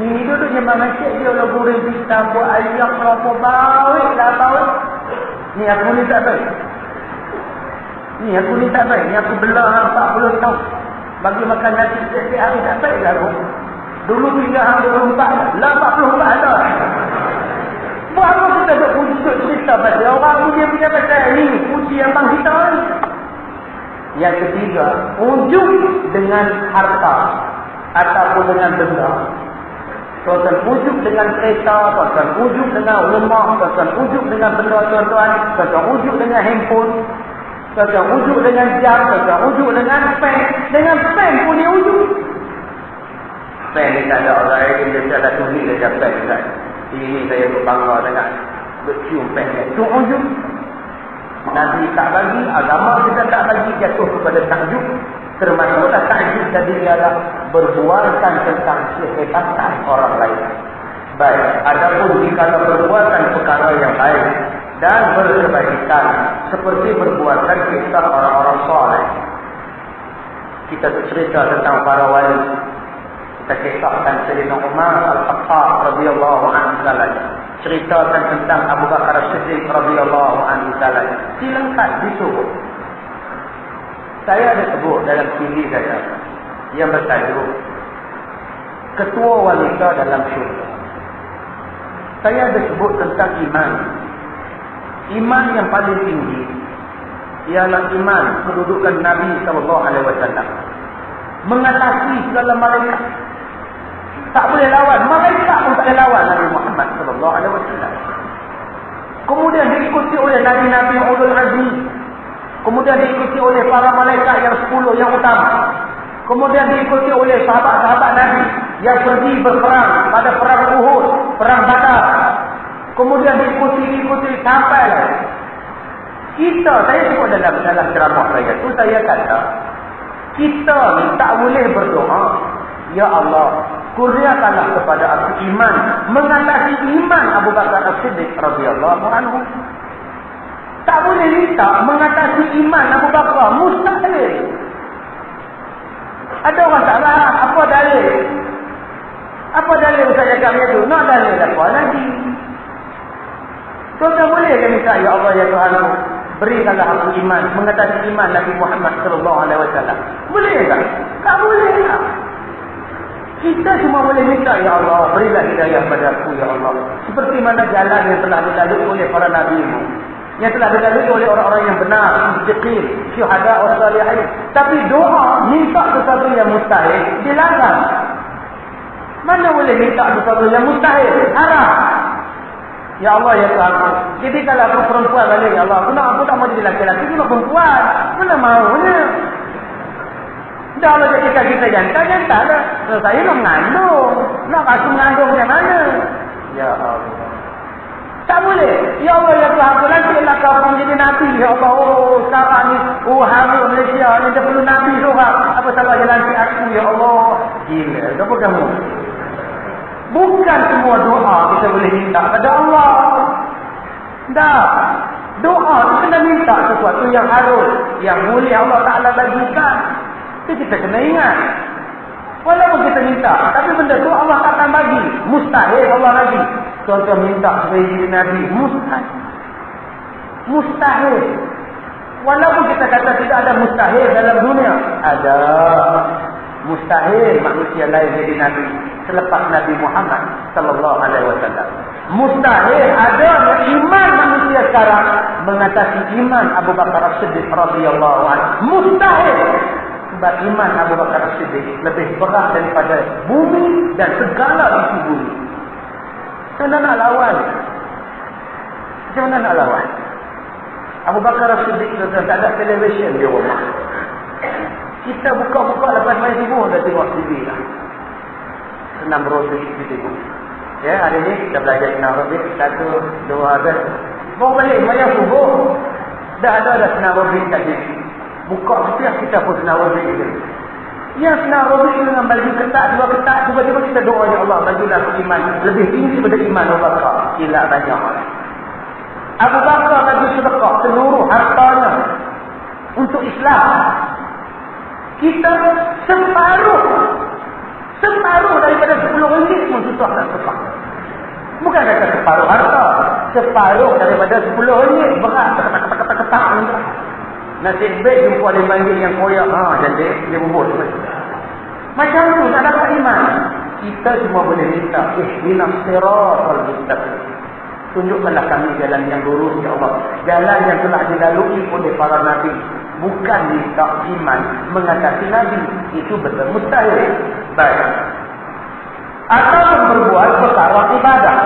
[SPEAKER 1] Ni dia tu nyembang cek dia lah goreng pisang, buat ayam berapa baik lah baik. Ni aku ni tak baik. Ni aku belah 40 tahun. Bagi makan nasi setiap hari tak baik lah aku. Dulu tinggal 24 lah, 44 dah. Buat apa kita duk puji cerita pasal orang puji punya pasal ni, puji yang bang kita ni. Yang ketiga, ujub dengan harta ataupun dengan benda. Tuan-tuan ujub dengan kereta, tuan-tuan ujub dengan rumah, tuan-tuan ujub dengan benda tuan-tuan, tuan-tuan ujub dengan handphone, tuan-tuan ujub dengan jam, tuan-tuan ujub dengan pen pun dia ujub. Pen ni tak ada orang lain, dia tak tulis dia pen ni kan. Ini saya berbangga dengan bercium pen ni. Itu ujub. Nabi tak bagi, agama kita tak bagi, jatuh kepada takjub. Termasuklah takjub tadi ialah berbualkan tentang kehebatan orang lain. Baik, adapun jika berbualkan perkara yang baik dan berkebajikan seperti berbualkan kisah orang-orang soleh. Kita bercerita tentang para wali. Kita kisahkan Sayyidina Umar Al-Khattab radhiyallahu anhu sallallahu. Ceritakan tentang Abu Bakar As-Siddiq radhiyallahu anhu sallallahu. Silangkan disebut. Saya ada sebut dalam CD saya yang bertajuk Ketua Wanita dalam Syurga. Saya ada sebut tentang iman. Iman yang paling tinggi ialah iman kedudukan Nabi SAW. Mengatasi segala malaikat. Tak boleh lawan. Malaikat pun tak boleh lawan Nabi Muhammad SAW. Kemudian diikuti oleh Nabi-Nabi Ulul Azmi. Kemudian diikuti oleh para malaikat yang 10 yang utama. Kemudian diikuti oleh sahabat-sahabat Nabi yang pergi berperang pada perang Uhud, perang Badar. Kemudian diikuti sampai kita, saya sebut dalam ceramah saya tu, saya kata kita ni tak boleh berdoa, ya Allah, kurniakanlah kepada aku iman mengatasi iman Abu Bakar As-Siddiq radhiyallahu anhu. Tak boleh minta mengatasi iman Abu Bakar, mustahil. Ada orang tak faham apa dalil. Apa dalil saya cakap macam tu? Nak dalil apa lagi? Tuan-tuan boleh ke minta, ya Allah ya Tuhan, berikanlah aku iman mengatasi iman Nabi Muhammad sallallahu alaihi wasallam. Boleh tak? Tak boleh lah. Kita cuma boleh minta, ya Allah, berilah hidayah pada aku, ya Allah. Seperti mana jalan yang telah dilalui oleh para nabi-Mu, yang telah dilalui oleh orang-orang yang benar, siddiqin, syuhada wa salihin. Tapi doa minta sesuatu yang mustahil dilarang. Mana boleh minta sesuatu yang mustahil? Haram. Ya Allah ya Tuhan, jadi kalau aku perempuan balik, ya Allah, aku tak mau jadi laki-laki, cuma perempuan. Mana maunya? Dah Allah jadi kita jantan dah. Saya nak mengandung. Nak kasih mengandung macam mana? Ya Allah. Tak boleh. Ya Allah ya Tuhan, aku nantilah kau menjadi Nabi. Ya Allah, sekarang ni, hamil Malaysia ni, dia perlu Nabi seorang. Apa salah jalan aku, ya Allah. Gila, apa kamu? Bukan semua doa kita boleh minta pada Allah. Tak. Doa kita kena minta sesuatu yang harus, yang boleh Allah Ta'ala bagikan. Itu kita kena ingat. Walaupun kita minta, tapi benda tu Allah takkan bagi. Mustahil Allah bagi. Tuan-tuan minta supaya jadi Nabi. Mustahil. Mustahil. Walaupun kita kata tidak ada mustahil dalam dunia. Ada. Mustahil manusia lain jadi Nabi selepas Nabi Muhammad sallallahu alaihi wasallam. Mustahil ada iman manusia sekarang mengatasi iman Abu Bakar As-Siddiq radhiyallahu anhu. Mustahil. Sebab iman Abu Bakar As-Siddiq lebih berat daripada bumi dan segala isi bumi. Macam mana nak lawan? Macam mana nak lawan? Abu Bakar As-Siddiq tak ada televisyen di rumah. Kita buka-buka lepas main subuh dah tengok TV lah. Senam roti di tengok. Ya, hari ni kita belajar senam roti 1, 2 hari. Bawa balik main subuh. Dah ada senam roti kat sini. Buka setiap kita pun senam roti ni. Yang senam roti dengan baju ketat, 2 ketat, tiba-tiba kita doa, ya Allah, bagilah iman lebih tinggi daripada iman Abu Bakar. Gila banyak. Abu Bakar bagi sedekah seluruh hartanya untuk Islam. Kita separuh daripada 10 ringgit pun susah nak sedekah. Bukan kata separuh harta, separuh daripada 10 ringgit berat ketak-ketak ni. Nasib baik jumpa 5 ringgit yang koyak, cantik, dia bubur. Macam tu tak dapat iman. Kita cuma boleh minta ihdinas siratal mustaqim. Tunjukkanlah kami jalan yang lurus, ya Allah. Jalan yang telah dilalui oleh para nabi. Bukan minta iman mengatasi Nabi. Itu betul mustahil. Baik. Atau berbuat perkara ibadah.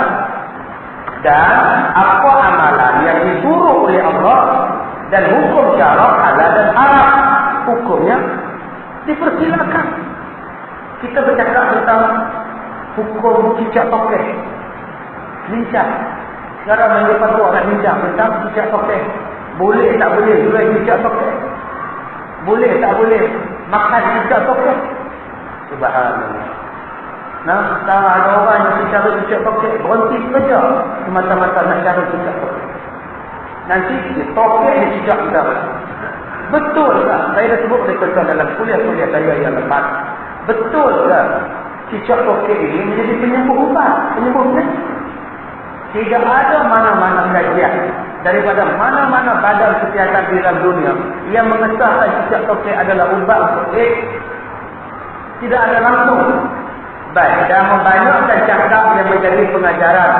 [SPEAKER 1] Dan apa amalan yang disuruh oleh Allah. Dan hukum syarak halal dan haram. Hukumnya dipersilakan. Kita bercakap tentang hukum cicak tokeh. Lincah. Sekarang mereka patut nak bincang tentang cicak tokeh. Boleh tak boleh jual cicak tokeh? Boleh tak boleh makan cicak tokeh? Subhanallah. Nah, tak ada orang yang bicara cicak tokeh berhenti kerja semata-mata nak cara cicak tokeh. Nanti tokeh ni cicak kita. Betul tak? Saya dah sebut dalam kuliah-kuliah saya yang lepas. Betul tak? Cicak tokeh ini menjadi penyembuh ubat, penyembuh penyakit. Tidak ada mana-mana kajian daripada mana-mana badan kesihatan di dalam dunia yang mengesahkan cicak tokek adalah ubat untuk AIDS. Tidak ada langsung. Baik, dan membanyakkan cakap yang menjadi pengajaran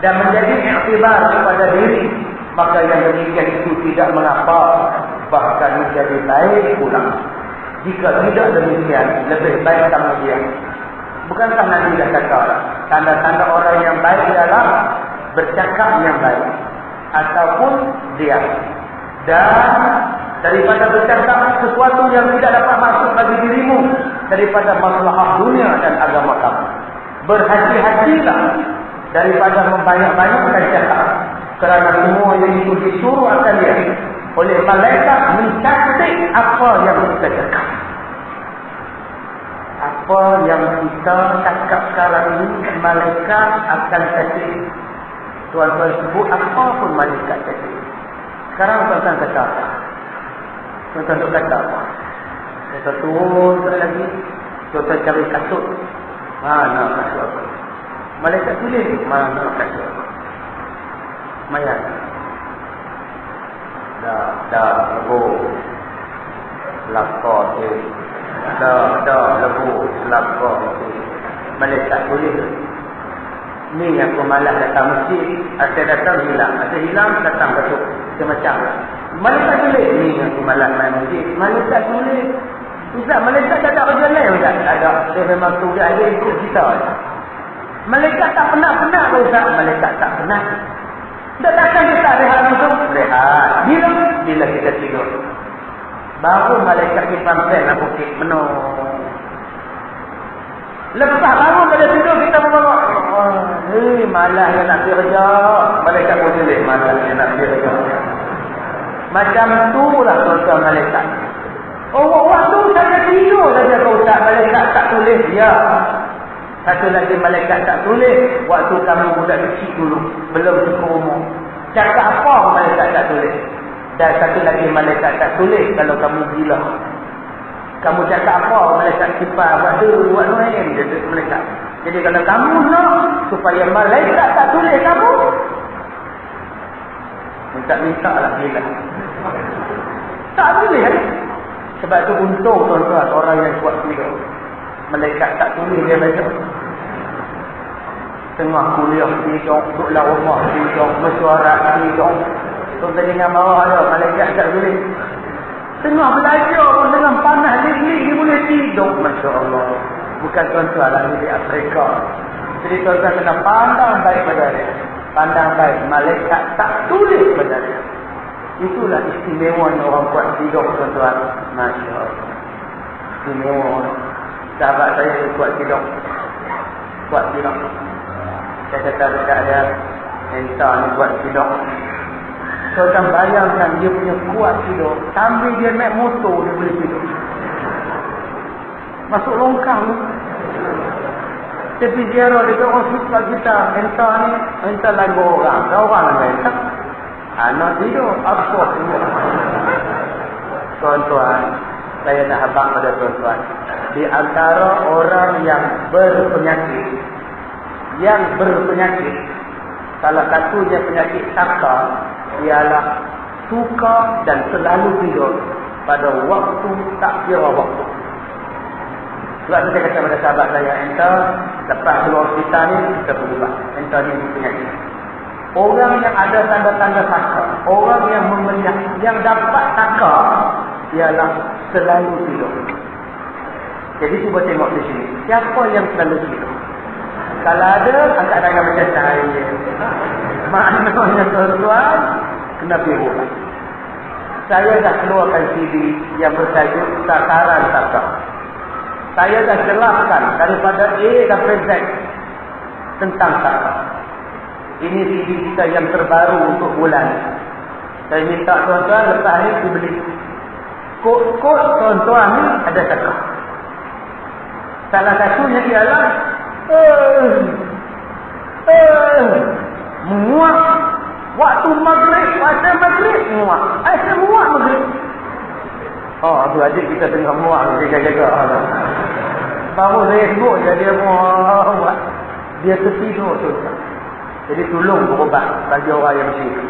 [SPEAKER 1] dan menjadi iktibar kepada diri, maka yang demikian itu tidak mengapa. bahkan menjadi baik pula. Jika tidak demikian, lebih baik kamu diam. Bukankah Nabi dah kata, tanda-tanda orang yang baik ialah bercakap yang baik ataupun diam. Dan daripada bercakap sesuatu yang tidak dapat masuk bagi dirimu daripada masalah dunia dan agama kamu. Berhati-hatilah daripada membanyak-banyakkan cakap, kerana semua yang itu disuruh akan dia oleh malaikat mencatat apa yang kita cakap. Apa yang kita cakap sekarang ini, malaikat akan catat. Tuan-tuan sebut apa pun malaikat catat. Sekarang tuan-tuan kata apa? Tuan-tuan kata apa? Tuan-tuan turun lagi, tuan-tuan cari kasut. Mana kasut apa? Malaikat tulis, mana kasut apa? Mayat. Dah, lebu. Lapor tu. Dah, lebu. Lapor tu. Malaikat tulis. Ni yang aku malas datang masjid. Ada datang hilang. Ada hilang, datang kasut. Macam malaikat tulis. Ni yang aku malas main masjid. Malaikat tulis. Ustaz, malaikat tak ada kerja lain Ustaz? Tak ada. Dia memang tugas dia ikut kita. Malaikat tak penat-penat ke Ustaz? Malaikat tak penat. Tak takkan kita rehat langsung? Rehat. Bila kita tidur. Baru malaikat ni pampel nak bukit menung. Lepas baru pada tidur kita membawa. Malas yang nak kerja. Malaikat pun tulis. Malas yang nak kerja. Macam tu lah tuan-tuan malaikat. Waktu saya tidur saja kau Ustaz, malaikat tak tulis. Ya. Satu lagi malaikat tak tulis. Waktu kamu budak kecil dulu, belum cukup umur. Cakap apa malaikat tak tulis. Dan satu lagi malaikat tak tulis kalau kamu gila. Kamu cakap apa malaikat simpan. Buat lain dia malaikat. Jadi kalau kamu nak supaya malaikat tak tulis kamu, minta lah gila. Tak boleh kan? Sebab tu untung tuan-tuan orang yang kuat tidur. Malaikat tak tulis dia baca. Tengah kuliah tidur, duduklah rumah tidur, mesyuarat tidur. Tuan-tuan dengan bawah ada, malaikat tak tulis. Tengah belajar pun dengan panas lik-lik dia boleh tidur. Masya Allah. Bukan tuan-tuan lah di Afrika. Jadi tuan-tuan kena pandang baik pada dia. Pandang baik, malaikat tak tulis pada dia. Itulah istimewanya orang kuat tidur tuan-tuan. Masya Allah. Istimewa. Sahabat saya kuat tidur. Kuat tidur. Saya kata dekat dia, entah ni kuat tidur. Tuan-tuan bayangkan dia punya kuat tidur. Sambil dia naik motor dia boleh tidur. Masuk longkang tu. Tapi ziarah dia orang suka kita. Entah ni, entah lagu orang. Orang lah entah. Anak tidur, apa semua. Tuan-tuan, saya nak habaq pada tuan-tuan. Di antara orang yang berpenyakit, salah satunya penyakit saka, ialah suka dan selalu tidur pada waktu tak kira waktu. Sebab tu saya kata pada sahabat saya, entah lepas keluar hospital ni, kita berubah. Entah ni penyakit. Orang yang ada tanda-tanda saka, orang yang dapat saka ialah selalu tidur. Jadi cuba tengok di sini, siapa yang selalu tidur? Kalau ada, angkat tangan macam saya. Maknanya tuan-tuan, kena pergi. Saya dah keluarkan CD yang bertajuk Takaran Saka. Saya dah jelaskan daripada A sampai Z tentang saka. Ini CD kita yang terbaru untuk bulan. Saya minta tuan-tuan lepas ni dibeli. Kod tuan-tuan ni ada saka. Salah satunya ialah muak. Waktu maghrib, pasal maghrib muak. Semua maghrib. Oh, tu adik kita tengah muak, jaga-jaga. Baru saya sebut dia muak. Dia tertidur tu. Jadi tolong berubat bagi orang yang macam itu.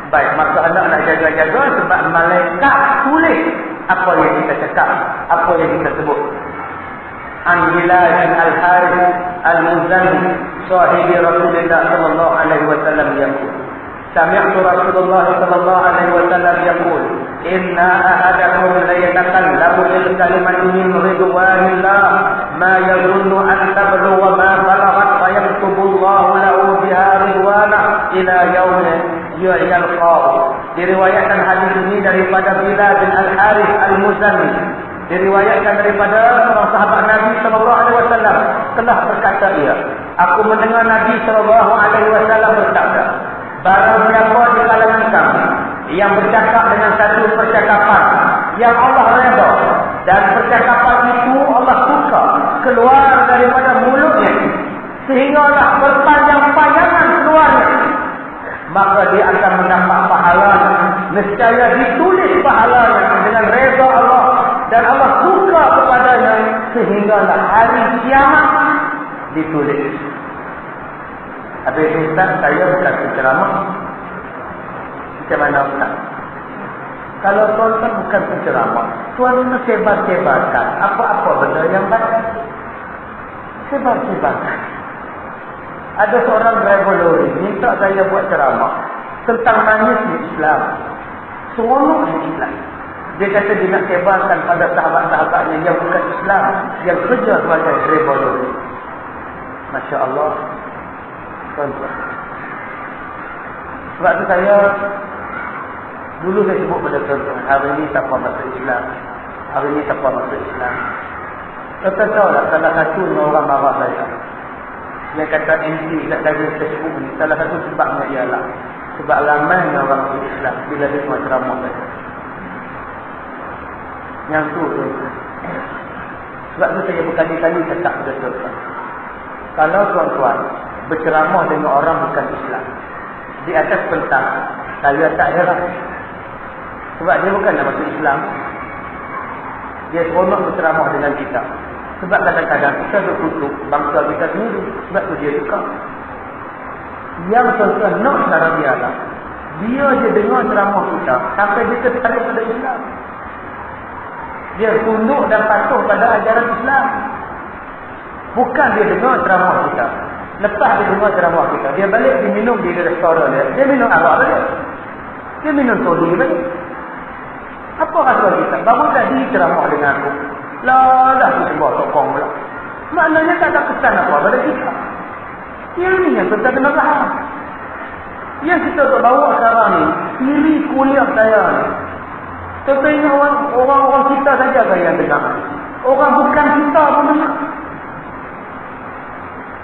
[SPEAKER 1] Baik, maka anak nak jaga-jaga sebab malaikat tulis apa yang kita cakap, apa yang kita sebut. An Bilal al-Harith al-Muzani sahibi Rasulullah sallallahu alaihi wasallam yaqul. Sami'tu Rasulullah sallallahu alaihi wasallam yaqul inna ahadakum la yatakallamu bil kalimati min ridwanillah ma yadhunnu an tablugha ma balaghat fa yaktubullahu lahu biha ridwana ila yaumil yalqahu. Diriwayatkan hadis ini daripada Bilal bin Al-Harith Al-Muzani. Diriwayatkan daripada seorang sahabat Nabi sallallahu alaihi wasallam telah berkata ia, aku mendengar Nabi sallallahu alaihi wasallam bersabda, barang siapa di kalangan kami yang bercakap dengan satu percakapan yang Allah redha dan percakapan itu Allah suka keluar daripada mulutnya sehinggalah berpanjang-panjangan keluarnya, maka dia akan mendapat pahalanya. Nescaya ditulis pahalanya dengan redha Allah dan Allah suka kepadanya sehinggalah hari kiamat ditulis. Habis Ustaz, saya bukan penceramah. Macam mana Ustaz? Kalau tuan-tuan bukan penceramah, tuan sebar-sebarkan apa-apa benda yang baik. Sebar-sebarkan. Ada seorang driver lori minta saya buat ceramah tentang manisnya Islam, seronoknya Islam. Dia kata dia nak sebarkan pada sahabat-sahabatnya yang bukan Islam, yang kerja sebagai driver lori. Masya Allah. Tuan-tuan. Sebab tu saya dulu saya sebut pada tuan-tuan, hari ini siapa masuk Islam, hari ini siapa masuk Islam. Tuan-tuan tahu tak, salah satu orang marah saya. Dia kata MC kat saya Facebook ni, salah satu sebabnya ialah sebab ramai orang masuk Islam bila dia semua ceramah saya. Yang tu tuan-tuan. Sebab tu saya berkali-kali cakap pada tuan-tuan, kalau tuan-tuan berceramah dengan orang bukan Islam di atas pentas, saya tak heran. Sebab dia bukan nak masuk Islam, dia seronok berceramah dengan kita. Sebab kadang-kadang kita berkutuk bangsa kita sendiri. Sebab tu dia suka. Yang tuan-tuan nak cara dia lah, dia je dengar ceramah kita sampai dia tertarik pada Islam. Dia tunduk dan patuh pada ajaran Islam. Bukan dia dengar ceramah kita, lepas dia dengar ceramah kita, dia balik dia minum di restoran dia minum arak balik, dia minum toddy balik. Apa rasa kita? Baru tadi ceramah dengan aku, lah aku sebab sokong pula. Maknanya tak ada kesan apa pada kita. Yang ni yang kita kena faham. Yang kita tak bawa sekarang ni, iri kuliah saya ni. Tentunya orang-orang kita saja yang dengar. Orang bukan kita pun dengar.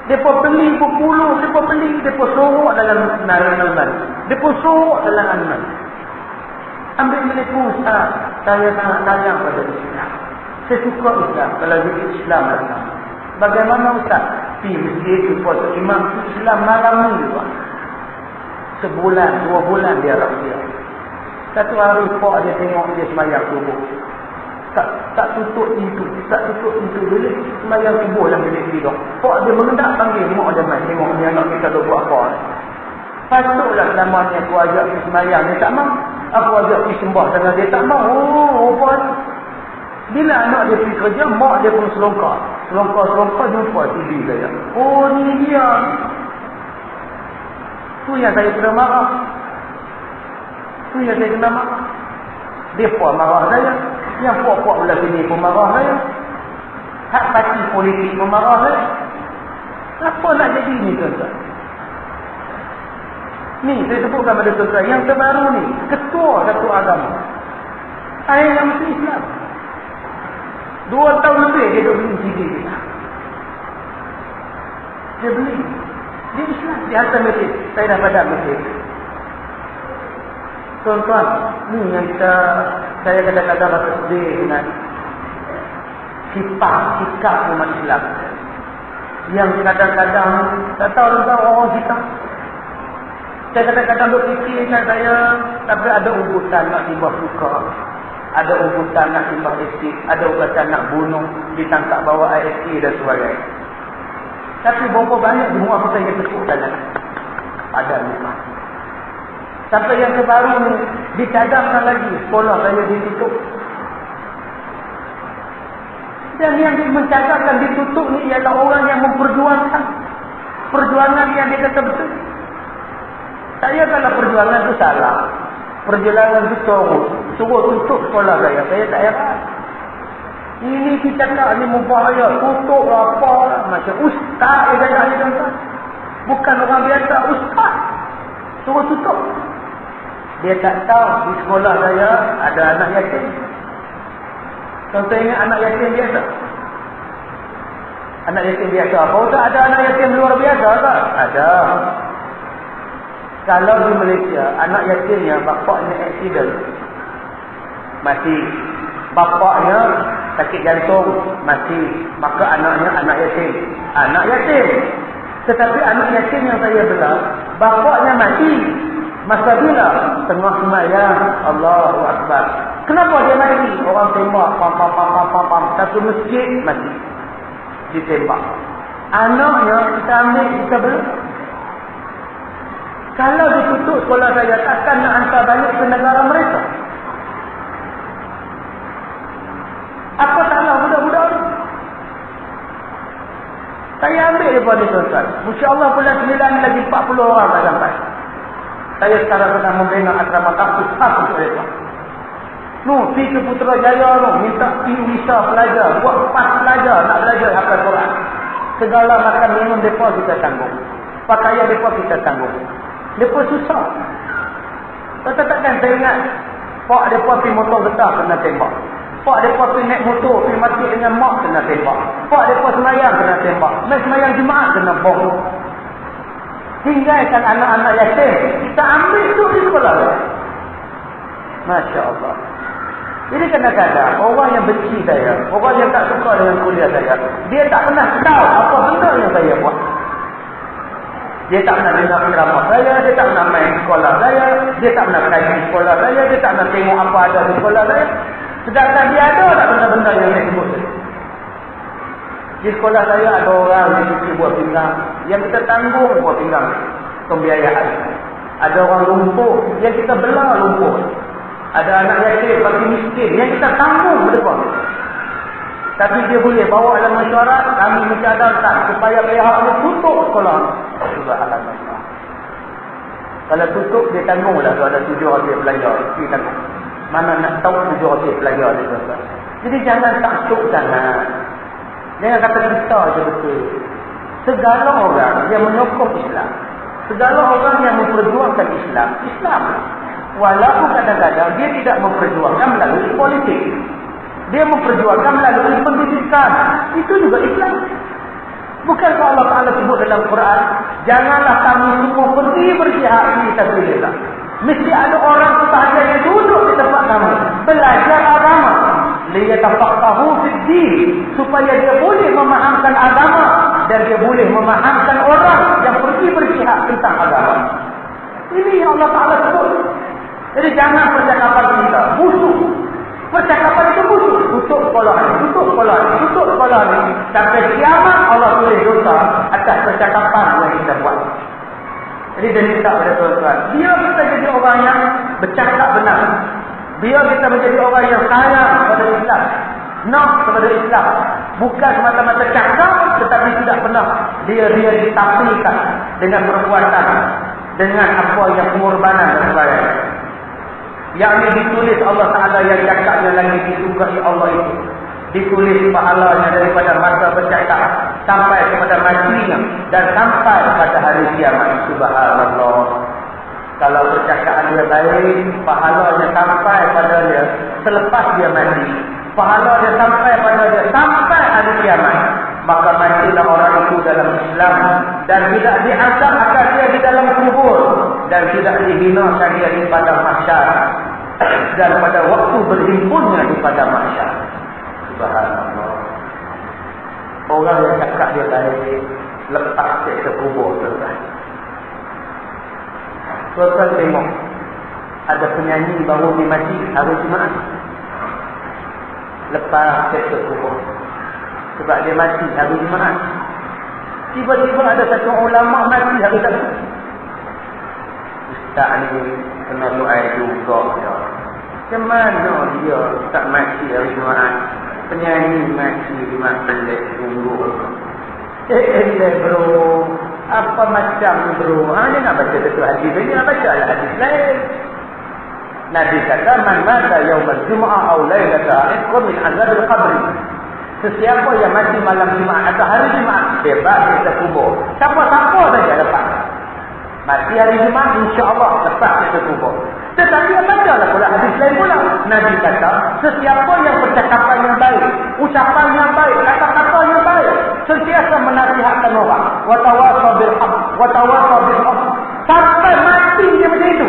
[SPEAKER 1] Mereka beli berpuluh, mereka beli, mereka sorok dalam alman. Mereka sorok dalam alman. Ambil mereka Ustaz, saya sangat sayang pada Islam. Saya suka Islam, kalau dia Islam datang. Bagaimana Ustaz? Pergi masjid, puasa imam Islam malam ni juga. Sebulan, 2 bulan dia rahsia. Satu hari pak dia tengok dia semayang subuh. Tak tutup pintu, tak tutup pintu dulu. Semayang subuh dalam bilik tidur. Pak dia mengendak panggil mak dia main. Tengok ni anak kita dah buat apa ni. Patutlah selamanya aku ajak pergi semayang, dia tak mahu. Aku ajak pergi sembah dengan dia tak mahu. Oh, apa ni? Bila anak dia pergi kerja, mak dia pun selongkar. Selongkar jumpa TV saya. Oh, ni dia. Tu yang saya kena marah. Dia puak marah saya. Yang puak-puak belah sini pun marah saya. Hak parti politik pun marah saya. Apa nak jadi ni tuan-tuan? Ni saya sebutkan pada tuan-tuan, yang terbaru ni ketua satu agama, ayah yang masuk Islam. 2 tahun lebih dia duduk beli CD kita. Dia beli. Dia Islam. Dia hantar mesej. Saya dah padam mesej. Tuan-tuan, ni yang saya kadang-kadang rasa sedih dengan sikap umat Islam. Yang kadang-kadang tak tahu tentang orang kita. Saya kadang-kadang berfikirkan saya, tapi ada ubutan nak timbah suka. Ada ubutan nak timbah esik. Ada ubutan nak bunuh, ditangkap bawa ASK dan sebagainya. Tapi berapa banyak di rumah kita yang tekuk dalam ada lupa. Sampai yang terbaru ni dicadangkan lagi, sekolah saya ditutup. Dan yang mencadangkan ditutup ni ialah orang yang memperjuangkan perjuangan yang dia kata betul. Saya kalau perjuangan itu salah, perjuangan itu teruk, suruh tutup sekolah saya tak heran. Ini kita cakap ni membahaya, tutup lah apa lah. Macam ustaz yang jaga ni tuan-tuan. Bukan orang biasa, ustaz. Suruh tutup. Dia tak tahu di sekolah saya ada anak yatim. Contoh ingat anak yatim biasa. Anak yatim biasa apa? Ustaz, ada anak yatim luar biasa tak? Ada. Kalau di Malaysia, anak yatimnya bapaknya accident, mati. Bapaknya sakit jantung, mati. Maka anaknya anak yatim. Anak yatim. Tetapi anak yatim yang saya belah, bapaknya mati. Masa bila? Tengah sembahyang. Allahu Akbar. Kenapa dia mati? Orang tembak. Pam. Satu masjid mati. Ditembak. Anaknya kita ambil, kita belah. Kalau ditutup sekolah saya, takkan nak hantar balik ke negara mereka. Apa salah budak-budak tu? Saya ambil daripada tuan-tuan. InsyaAllah bulan 9 lagi 40 orang tak sampai. Saya sekarang sedang membina asrama kampus untuk mereka. Pergi ke Putrajaya tu, minta visa pelajar, buat pas pelajar, nak belajar hafal Quran. Segala makan minum mereka kita tanggung. Pakaian mereka kita tanggung. Mereka susah. Takkan saya ingat, pak mereka pergi motor getah kena tembak. Pak mereka pergi naik motor, pergi masuk dengan mak kena tembak. Pak mereka semayang kena tembak. Mai semayang Jumaat kena bom. Tinggalkan anak-anak yatim. Kita ambil tu di sekolah. Masya Allah. Jadi kadang-kadang orang yang benci saya, orang yang tak suka dengan kuliah saya, dia tak pernah tahu apa benda yang saya buat. Dia tak pernah dengar ceramah saya, dia tak pernah main sekolah saya, dia tak pernah kaji sekolah saya, dia tak pernah tengok apa ada di sekolah saya. Sedangkan dia ada tak benda-benda yang saya sebut. Di sekolah saya ada orang yang cuci buah pinggang, yang kita tanggung buah pinggang pembiayaan. Ada orang lumpuh, yang kita belah lumpuh. Ada anak yatim, bagi miskin, yang kita tanggung berdepan. Tapi dia boleh bawa dalam mesyuarat, kami mencadangkan supaya pihak ini tutup sekolah. Subhanallah. Kalau tutup, dia tanggung lah. Kalau ada 7 orang pelajar, dia tanggung. Mana nak tahu 7 orang pelajar dia tuan-tuan. Jadi jangan taksub sangat. Jangan kata kita je betul. Segala orang yang menyokong Islam, segala orang yang memperjuangkan Islam, Islam. Walaupun kadang-kadang dia tidak memperjuangkan melalui politik. Dia memperjuangkan melalui pendidikan. Itu juga Islam. Bukankah Allah Ta'ala sebut dalam Quran, janganlah kamu semua pergi berjihad fi sabilillah. Mesti ada orang sahaja yang duduk di tempat kamu, belajar agama. Liyatafaqahu fid-din, supaya dia boleh memahamkan agama dan dia boleh memahamkan orang yang pergi berjihad tentang agama. Ini yang Allah Ta'ala sebut. Jadi jangan percakapan kita busuk. Percakapan itu busuk. Tutup sekolah ni, tutup sekolah ni, tutup sekolah ni. Sampai kiamat Allah tulis dosa atas percakapan yang kita buat. Jadi dia minta pada tuan-tuan, biar kita jadi orang yang bercakap benar. Biar kita menjadi orang yang sayang kepada Islam, nak kepada Islam. Bukan semata-mata cakap, tetapi tidak pernah dia ditampilkan dengan perbuatan, dengan apa yang pengorbanan dan sebagainya. Yang ini ditulis Allah Ta'ala yang cakapnya lagi disukai Allah itu. Ditulis pahalanya daripada masa bercakap sampai kepada matinya dan sampai pada hari kiamat. Subhanallah. Kalau percakapan dia baik, pahalanya sampai pada dia selepas dia mati. Pahalanya sampai pada dia sampai hari kiamat. Maka matilah orang itu dalam Islam dan tidak diazab akan dia di dalam kubur dan tidak dihinakan dia di padang mahsyar dan pada waktu berhimpunnya di padang mahsyar. Subhanallah. Orang yang cakap dia baik lepas ke kubur tuan-tuan. Tuan-tuan tengok, ada penyanyi baru mati hari Jumaat lepas ke kubur. Sebab dia mati hari Jumaat. Tiba-tiba ada satu ulama mati hari Sabtu. Ustaz ni kena doa juga dia. Macam mana dia tak mati hari Jumaat? Penyanyi mati di majlis tunggu. Bro. Apa macam bro? Dia nak baca satu hadis. Dia nak baca lah hadis lain. Nabi kata, man mata yaumul jumu'ah aw lailataha itqa min azabil qabr. Sesiapa yang mati malam Jumaat atau hari Jumaat, bebas dari kubur. Siapa-siapa saja lepas. Mati hari Jumaat, insya-Allah lepas dari kubur. Tetapi yang bacalah pula hadis lain pula. Nabi kata, sesiapa yang percakapan yang baik, ucapan yang baik, kata-kata yang baik, sentiasa menasihatkan orang, wa tawassaw bil haqq, wa tawassaw bil haqq, sampai mati dia macam itu,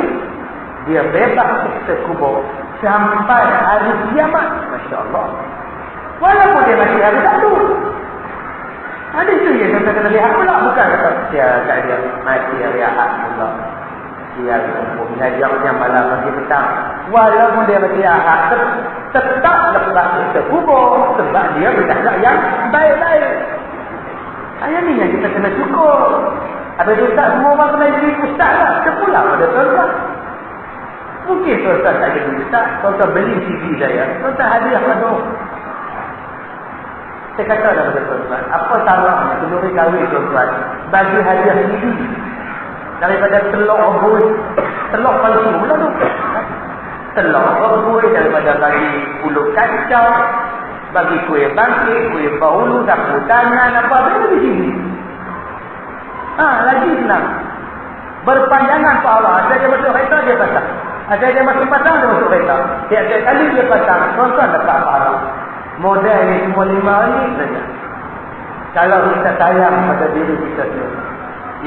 [SPEAKER 1] dia bebas dari kubur sampai hari kiamat. Masya-Allah. Walaupun dia mati hari Sabtu. Ada itu yang kita kena lihat pula. Bukan kata dia mati hari Ahad pula. Dia mengajarnya malam pagi petang. Walaupun dia mati Ahad, tetap lepas kita kubur. Sebab dia bercakap yang baik-baik. Ayat ni yang kita kena syukur. Habis tu tak semua orang kena jadi ustaz lah. Terpulang pada tuan-tuan. Mungkin tuan-tuan tak jadi ustaz. Tuan-tuan beli CV saya. Tuan-tuan hadiah pada. Saya kata dah pada tuan-tuan, apa salahnya kenduri kahwin tuan-tuan bagi hadiah sendiri daripada telur rebus, telur palsu pula tu. Telur rebus daripada bagi pulut kacau, bagi kuih bangkit, kuih bahulu, dapur tangan, apa-apa di sini. Lagi senang. Berpanjangan pahala. Ada dia masuk kereta, dia pasang. Ada dia masuk pasang, dia masuk kereta. Tiap-tiap kali dia pasang, tuan-tuan dapat pahala. Modal ni cuma 5 hari saja. Kalau kita sayang pada diri kita sendiri.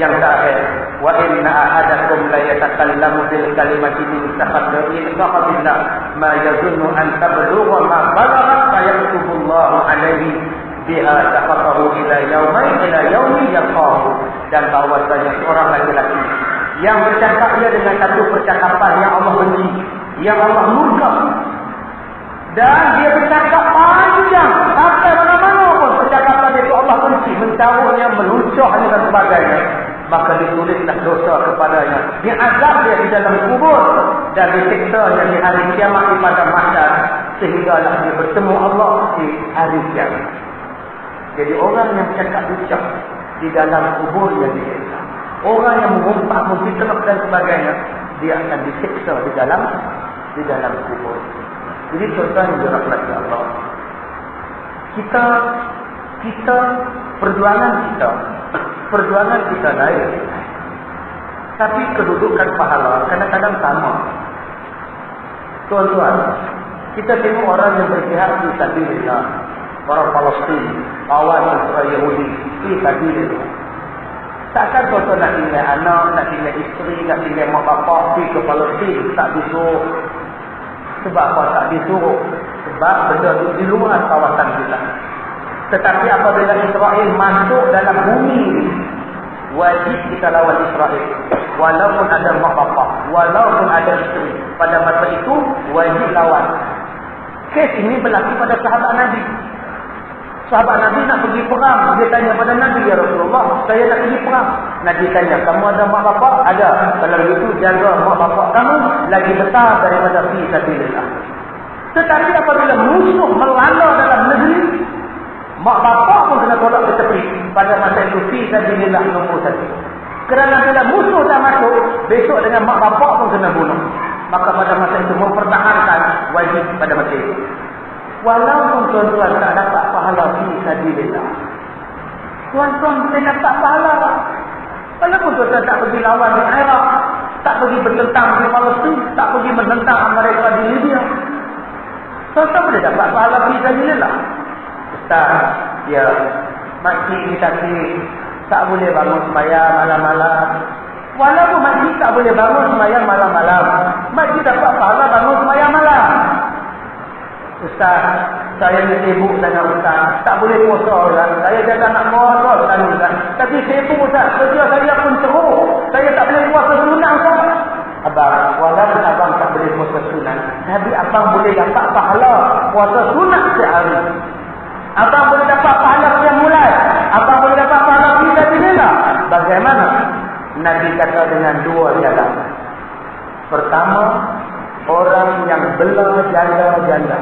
[SPEAKER 1] Yang terakhir, wa inna ahadakum la yatakallamu bil kalimati min taqaddurin faqadillah ma yazunnu an tablugha ma balagha fayaktubullahu alaihi biha taqatahu ila yaumi yaqahu. Dan bahawasanya seorang lelaki yang bercakapnya dengan satu percakapan yang Allah benci, yang Allah murka, dan dia bercakap panjang sampai mana-mana pun percakapan itu Allah benci, mencarutnya, meluncurnya dan sebagainya, maka ditulislah dosa kepadanya, diazab dia di dalam kubur dan disiksanya di hari kiamat di padang mahsyar, sehinggalah dia bertemu Allah di hari kiamat. Jadi orang yang bercakap ucap di dalam kubur yang disiksa, orang yang mengumpat, memfitnah dan sebagainya, dia akan disiksa di dalam kubur. Jadi tuan-tuan yang dirahmati Allah, kita perjuangan kita naik, tapi kedudukan pahala kadang-kadang sama. Tuan-tuan, kita tengok orang yang berjihad di sabilillah, orang Palestin, lawan Israel Yahudi di sabilillah. Takkan tuan-tuan nak tinggal anak, nak tinggal isteri, nak tinggal mak bapak pergi ke Palestin, tak disuruh. Sebab apa tak disuruh? Sebab benda itu di luar kawasan kita. Tetapi apabila Israel masuk dalam bumi ini, wajib kita lawan Israel. Walaupun ada mak bapak, walaupun ada isteri, pada masa itu wajib lawan. Kes ini berlaku pada sahabat Nabi. Sahabat Nabi nak pergi perang. Dia tanya pada Nabi, ya Rasulullah, saya nak pergi perang. Nabi tanya, kamu ada mak bapak? Ada. Kalau begitu jaga mak bapak kamu lagi besar daripada fi sabilillah. Tetapi apabila musuh melanda dalam negeri, mak bapak pun kena tolak ke tepi. Pada masa itu fi sabilillah nombor 1. Kerana bila musuh dah masuk, besok dengan mak bapak pun kena bunuh. Maka pada masa itu mempertahankan wajib pada masa itu. Walaupun tuan-tuan tak dapat pahala fi sabilillah, tuan-tuan boleh dapat pahala. Walaupun tuan-tuan tak pergi lawan di Iraq, tak pergi bertentang di Palestin, tak pergi menentang Amerika di Libya, tuan-tuan boleh dapat pahala fi sabilillah. Ustaz, ya, makcik ni sakit, tak boleh bangun sembahyang malam-malam. Walaupun makcik tak boleh bangun sembahyang malam-malam, makcik dapat pahala bangun sembahyang malam. Ustaz, saya ni sibuk sangat Ustaz, tak boleh puasa Ustaz. Saya jaga nak puasa Ustaz. Tapi sibuk Ustaz, kerja saya pun teruk. Saya tak boleh puasa sunat Ustaz. Abang, walaupun abang tak boleh puasa sunat, tapi abang boleh dapat pahala puasa sunat sehari. Abang boleh dapat pahala yang mulai. Abang boleh dapat pahala kita sendirilah. Bagaimana? Nabi kata dengan 2 jalan. Pertama, orang yang bela janda-janda.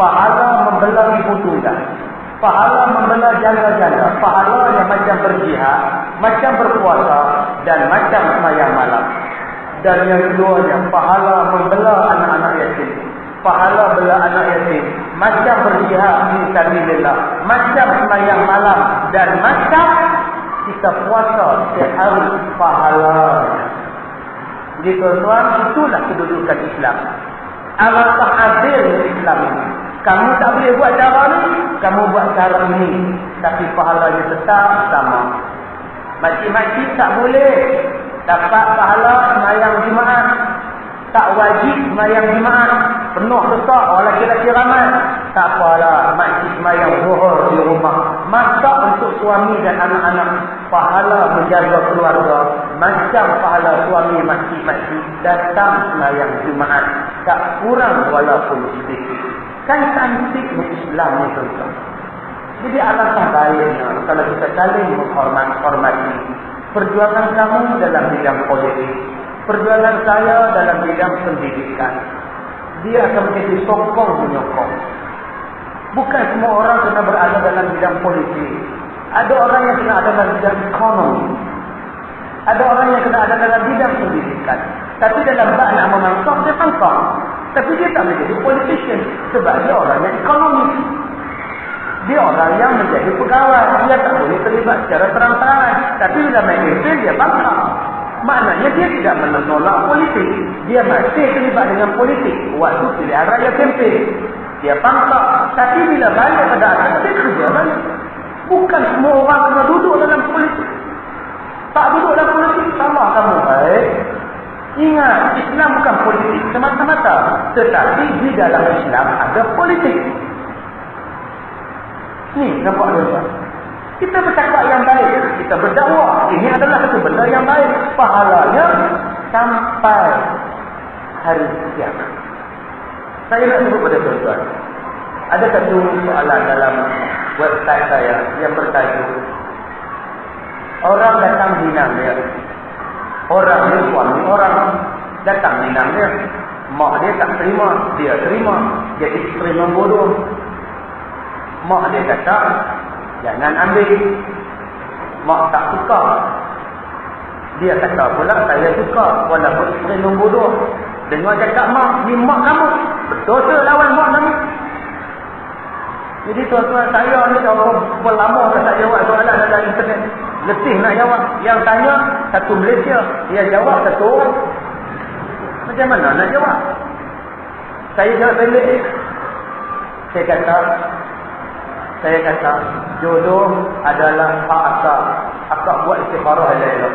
[SPEAKER 1] Pahala membela ibu tunggal, pahala membela janda-janda, pahala yang macam berjihad, macam berpuasa dan macam sembahyang malam. Dan yang keduanya, pahala membela anak-anak yatim. Pahala bela anak yatim. Macam berjihad fi sabilillah. Macam sembahyang malam. Dan macam kita puasa setiap hari, pahalanya. Jadi tuan-tuan, itulah kedudukan Islam. Alangkah adil Islam ini. Kamu tak boleh buat cara ni, kamu buat cara ini. Tapi pahalanya tetap sama. Makcik-makcik tak boleh dapat pahala sembahyang Jumaat. Tak wajib sembahyang Jumaat. Penuh besar, orang lelaki-lelaki ramai. Tak apalah, makcik sembahyang zuhur di rumah. Masak untuk suami dan anak-anak. Pahala menjaga keluarga. Macam pahala suami makcik-makcik datang sembahyang Jumaat. Tak kurang walaupun sedikit. Kan cantiknya Islam ni tuan-tuan. Jadi alangkah baiknya kalau kita saling menghormati. Perjuangan kamu dalam bidang politik, perjuangan saya dalam bidang pendidikan, dia akan menjadi sokong menyokong. Bukan semua orang kena berada dalam bidang politik. Ada orang yang kena ada dalam bidang ekonomi. Ada orang yang kena ada dalam bidang pendidikan. Tapi dalam bab nak memangkang, dia pangkang. Tapi dia tak menjadi politician. Sebab dia orang yang ekonomi. Dia orang yang menjadi pegawai. Dia tak boleh terlibat secara terang-terangan. Tapi bila main kempen, dia pangkang. Maknanya dia tidak menolak politik. Dia masih terlibat dengan politik. Waktu pilihan raya kempen, dia pangkang. Tapi bila balik pada atas, dia kerja balik. Bukan semua orang kena duduk dalam politik. Tak duduk dalam politik, sama kamu baik. Ingat, Islam bukan politik semata-mata. Tetapi di dalam Islam ada politik. Ni, nampak tuan-tuan? Kita bercakap yang baik. Kita berdakwah. Ini adalah satu benda yang baik. Pahalanya sampai hari kiamat. Saya nak sebut pada tuan-tuan. Ada satu soalan dalam website saya yang bertajuk orang datang minang dia. Orang dia suami orang datang minang dia. Mak dia tak terima, dia terima. Jadi isteri membodoh. Mak dia kata, jangan ambil. Mak tak suka. Dia kata pula, saya suka. Walaupun isteri membodoh. Dengar cakap mak, ni mak kamu. Betul ke lawan mak kamu? Jadi tuan-tuan, saya ni dah lama tak jawab soalan dalam internet. Letih nak jawab. Yang tanya satu Malaysia, yang jawab satu orang. Macam mana nak jawab? Saya jawab pendek. Saya kata jodoh adalah hak akak. Akak buat istikharah elok-elok.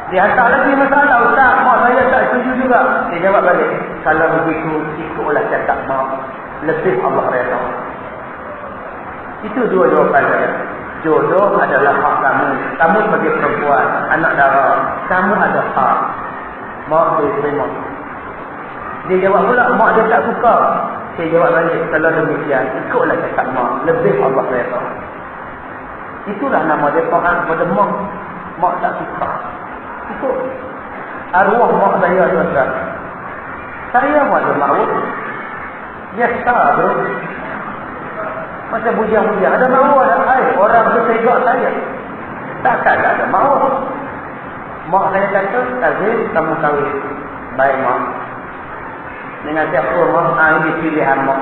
[SPEAKER 1] Dia hantar lagi masalah, ustaz, mak saya tak setuju juga. Dia jawab balik, kalau begitu ikutlah cakap mak, lebih Allah redha. Itu dua jawapan saya. Jodoh adalah hak kamu. Kamu sebagai perempuan, anak darah, kamu ada hak. Mak boleh terima. Dia jawab pula, mak dia tak suka. Saya jawab balik, kalau demikian, ikutlah cakap mak, lebih Allah redha. Itulah nama dia Tuhan kepada mak. Mak tak suka. Ikut arwah mak saya tuan-tuan. Saya pun ada maut. Biasa bro. Macam bujang-bujang. Ada maut ada air. Orang tu tegak saya. Takkan ada maut. Mak saya kata, Kazim, kamu kahwin. Baik mak. Dengan siapa mak? Ini pilihan mak.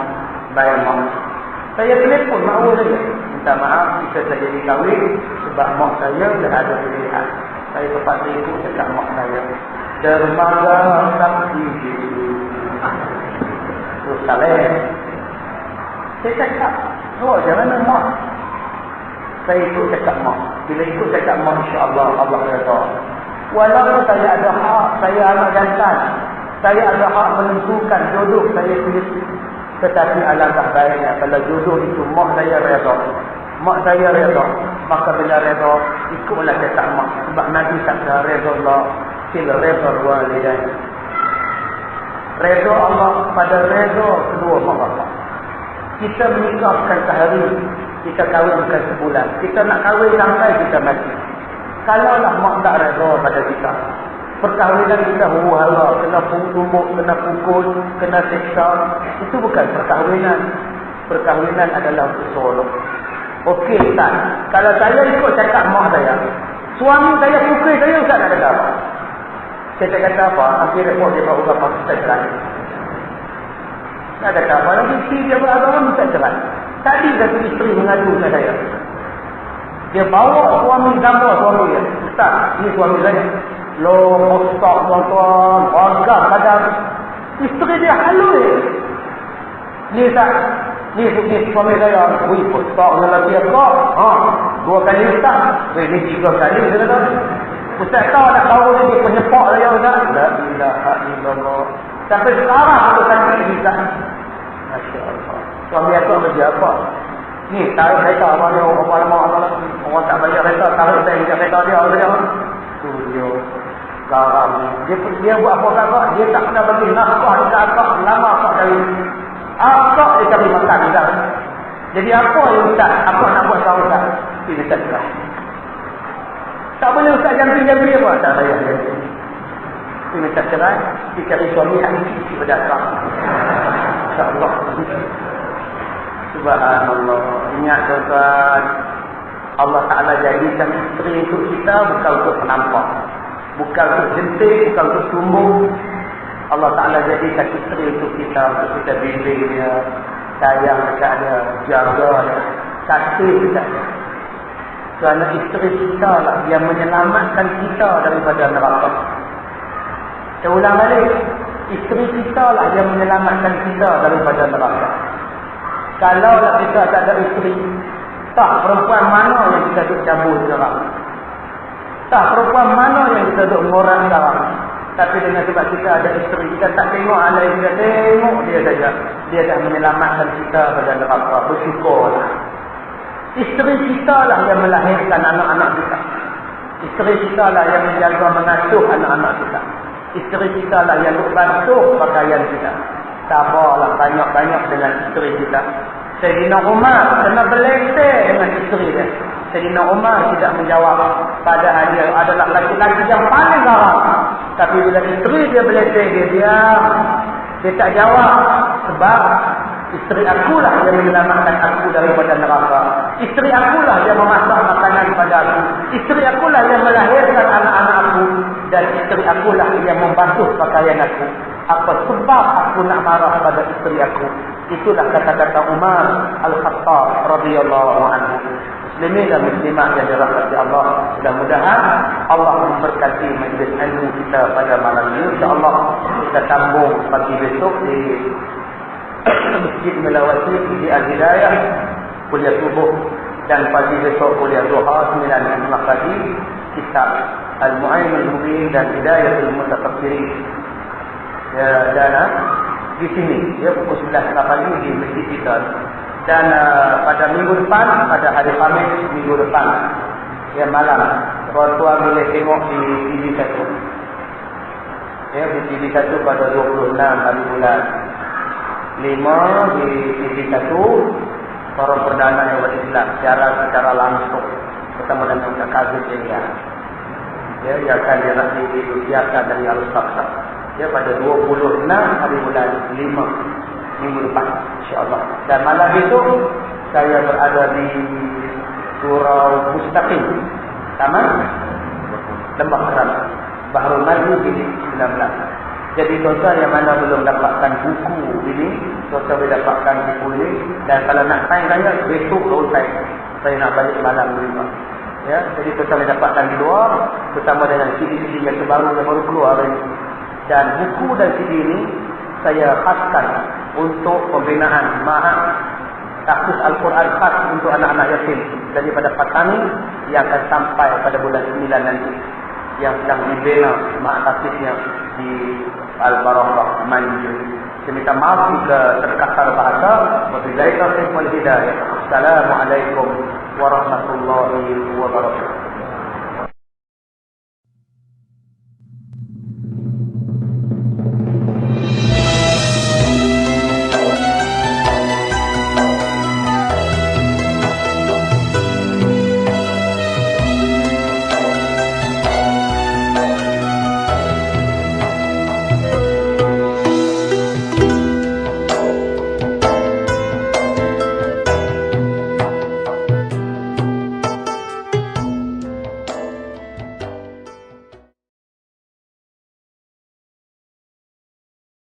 [SPEAKER 1] Baik mak. Saya telefon maut saja. Minta maaf, kita tak jadi kahwin. Sebab mak saya dah ada pilihan. Saya terpaksa ikut cakap mak saya. Dermaga sakti itu. Terus saleh. Saya cakap, oh jangan mak. Saya ikut cakap mak. Bila ikut cakap mak, insya-Allah Allah redha. Walaupun saya ada hak, saya anak jantan. Saya ada hak menentukan jodoh saya sendiri. Tetapi alangkah baiknya kalau jodoh itu mak saya redha. Mak saya redha. Maka bila redha, ikutlah cakap mak. Sebab Nabi kata redha Allah fil redha walidain. Redha Allah pada redha kedua mak bapak. Kita menikahkan sehari, kita kahwinkan sebulan. Kita nak kahwin sampai kita mati. Kalaulah mak tak redha pada kita, perkahwinan kita huru-hara, kena tumbuk, kena pukul, kena seksa, itu bukan perkahwinan. Perkahwinan adalah untuk seronok. Okey Ustaz, kalau saya ikut cakap mak saya, suami saya pukul saya, Ustaz nak kata apa? Saya tak kata apa, akhir report dia baru berapa kita cerai. Tak kata apa, lagi isteri dia beragama minta cerai. Tadi satu isteri mengadu ke saya. Dia bawa suami gambar suami dia. Ustaz, ni suami saya. Loh, Ustaz, tuan-tuan, warga kadang. Isteri dia halus. Ni tak, ni suami saya. Wih, Ustaz, lelaki apa? Ha, 2 kali Ustaz. Ni 3 kali, saya kata. Ustaz tahu nak bawa dia penyepak saya, Ustaz. La ilaha illallah. Sampai sekarang aku sakit lagi, Ustaz. Masya Allah. Suami aku kerja apa? Ni, tarik kereta apa dia, apa lama, orang tak bayar kereta, tarik kereta dia, apa dia. Tu dia, garam. Dia buat apa kakak? Dia tak pernah bagi nafkah dekat akak, lama akak dari. Akak dia cari makan, Ustaz. Jadi apa yang Ustaz? Akak nak buat sekarang, Ustaz? Dia Ustaz cerah. Tak boleh Ustaz jampi-jampi apa? Tak payah jampi. Dia minta cerai, dia cari suami yang isi berdasar. InsyaAllah. Subhanallah. Ingat tuan-tuan, Allah Ta'ala jadikan isteri untuk kita bukan untuk penampak, bukan untuk jentik, bukan untuk sombong. Allah Ta'ala jadikan isteri untuk kita bimbing dia, sayang dekat dia, jaga dia, kasih dekat dia. Kerana isteri kita lah yang menyelamatkan kita daripada neraka. Saya ulang balik, isteri kita lah yang menyelamatkan kita daripada neraka. Kalau lah kita tak ada isteri, tak perempuan mana yang kita duduk cabut sekarang, tak perempuan mana yang kita duduk ngorak sekarang. Tapi dengan sebab kita ada isteri, kita tak tengok alai, kita tengok dia saja. Dia dah menyelamatkan kita daripada neraka. Bersyukurlah. Isteri kita lah yang melahirkan anak-anak kita. Isteri kita lah yang menjaga mengasuh anak-anak kita. Isteri kita lah yang basuh pakaian kita. Sabarlah banyak-banyak dengan isteri kita. Sayyidina Umar kena beleteh dengan isteri dia. Sayyidina Umar tidak menjawab, padahal dia adalah laki-laki yang paling garang. Tapi bila isteri dia beleteh, dia diam. Dia tak jawab. Sebab isteri akulah yang menyelamatkan aku daripada neraka. Isteri akulah yang memasak makanan pada aku. Isteri akulah yang melahirkan anak-anak aku. Dan isteri akulah yang membasuh pakaian aku. Apa sebab aku nak marah pada isteri aku? Itulah kata-kata Umar Al-Khattab radhiyallahu anhu. Muslimin dan muslimat yang dirahmati Allah, mudah-mudahan Allah memberkati majlis ilmu kita pada malam ini. InsyaAllah kita sambung pagi besok di Masjid Melawati di Al-Hidayah, kuliah subuh, dan pagi besok kuliah duha 9.30 pagi, kitab Al-Mu'ain Al-Mubin dan Hidayatul Mutafakkirin. Ya, dan di sini ya, pukul 11 pagi di masjid kita. Dan pada minggu depan, pada hari Khamis minggu depan, ya malam, tuan-tuan boleh tengok di TV1. Ya, di TV1 pada 26 hari bulan 5 di TV1, Forum Perdana Umat Islam secara langsung bersama dengan Ustaz Kazim Jelia. Ya, yang akan disiarkan dari Al-Aqsa. Ya, pada 26 hari bulan 5 minggu depan, insya-Allah. Dan malam itu saya berada di Surau Mustaqim, Taman Lembah Keram, Bahrul Madu di 19. Jadi tuan-tuan yang mana belum dapatkan buku ini, tuan-tuan boleh dapatkan buku ini. Dan kalau nak sign saya, besok baru saya nak balik malam 5. Ya, jadi tuan-tuan boleh dapatkan di luar bersama dengan CD-CD yang terbaru yang baru keluar hari ini. Dan buku dan CD ini saya khaskan untuk pembinaan ma'had tahfiz Al-Quran khas untuk anak-anak yatim daripada Patani yang akan sampai pada bulan 9 nanti, yang sedang dibina ma'had tahfiznya di Al-Barakah Manjur. Saya minta maaf jika terkasar bahasa. Wabillahi taufiq wal hidayah. Assalamualaikum warahmatullahi wabarakatuh.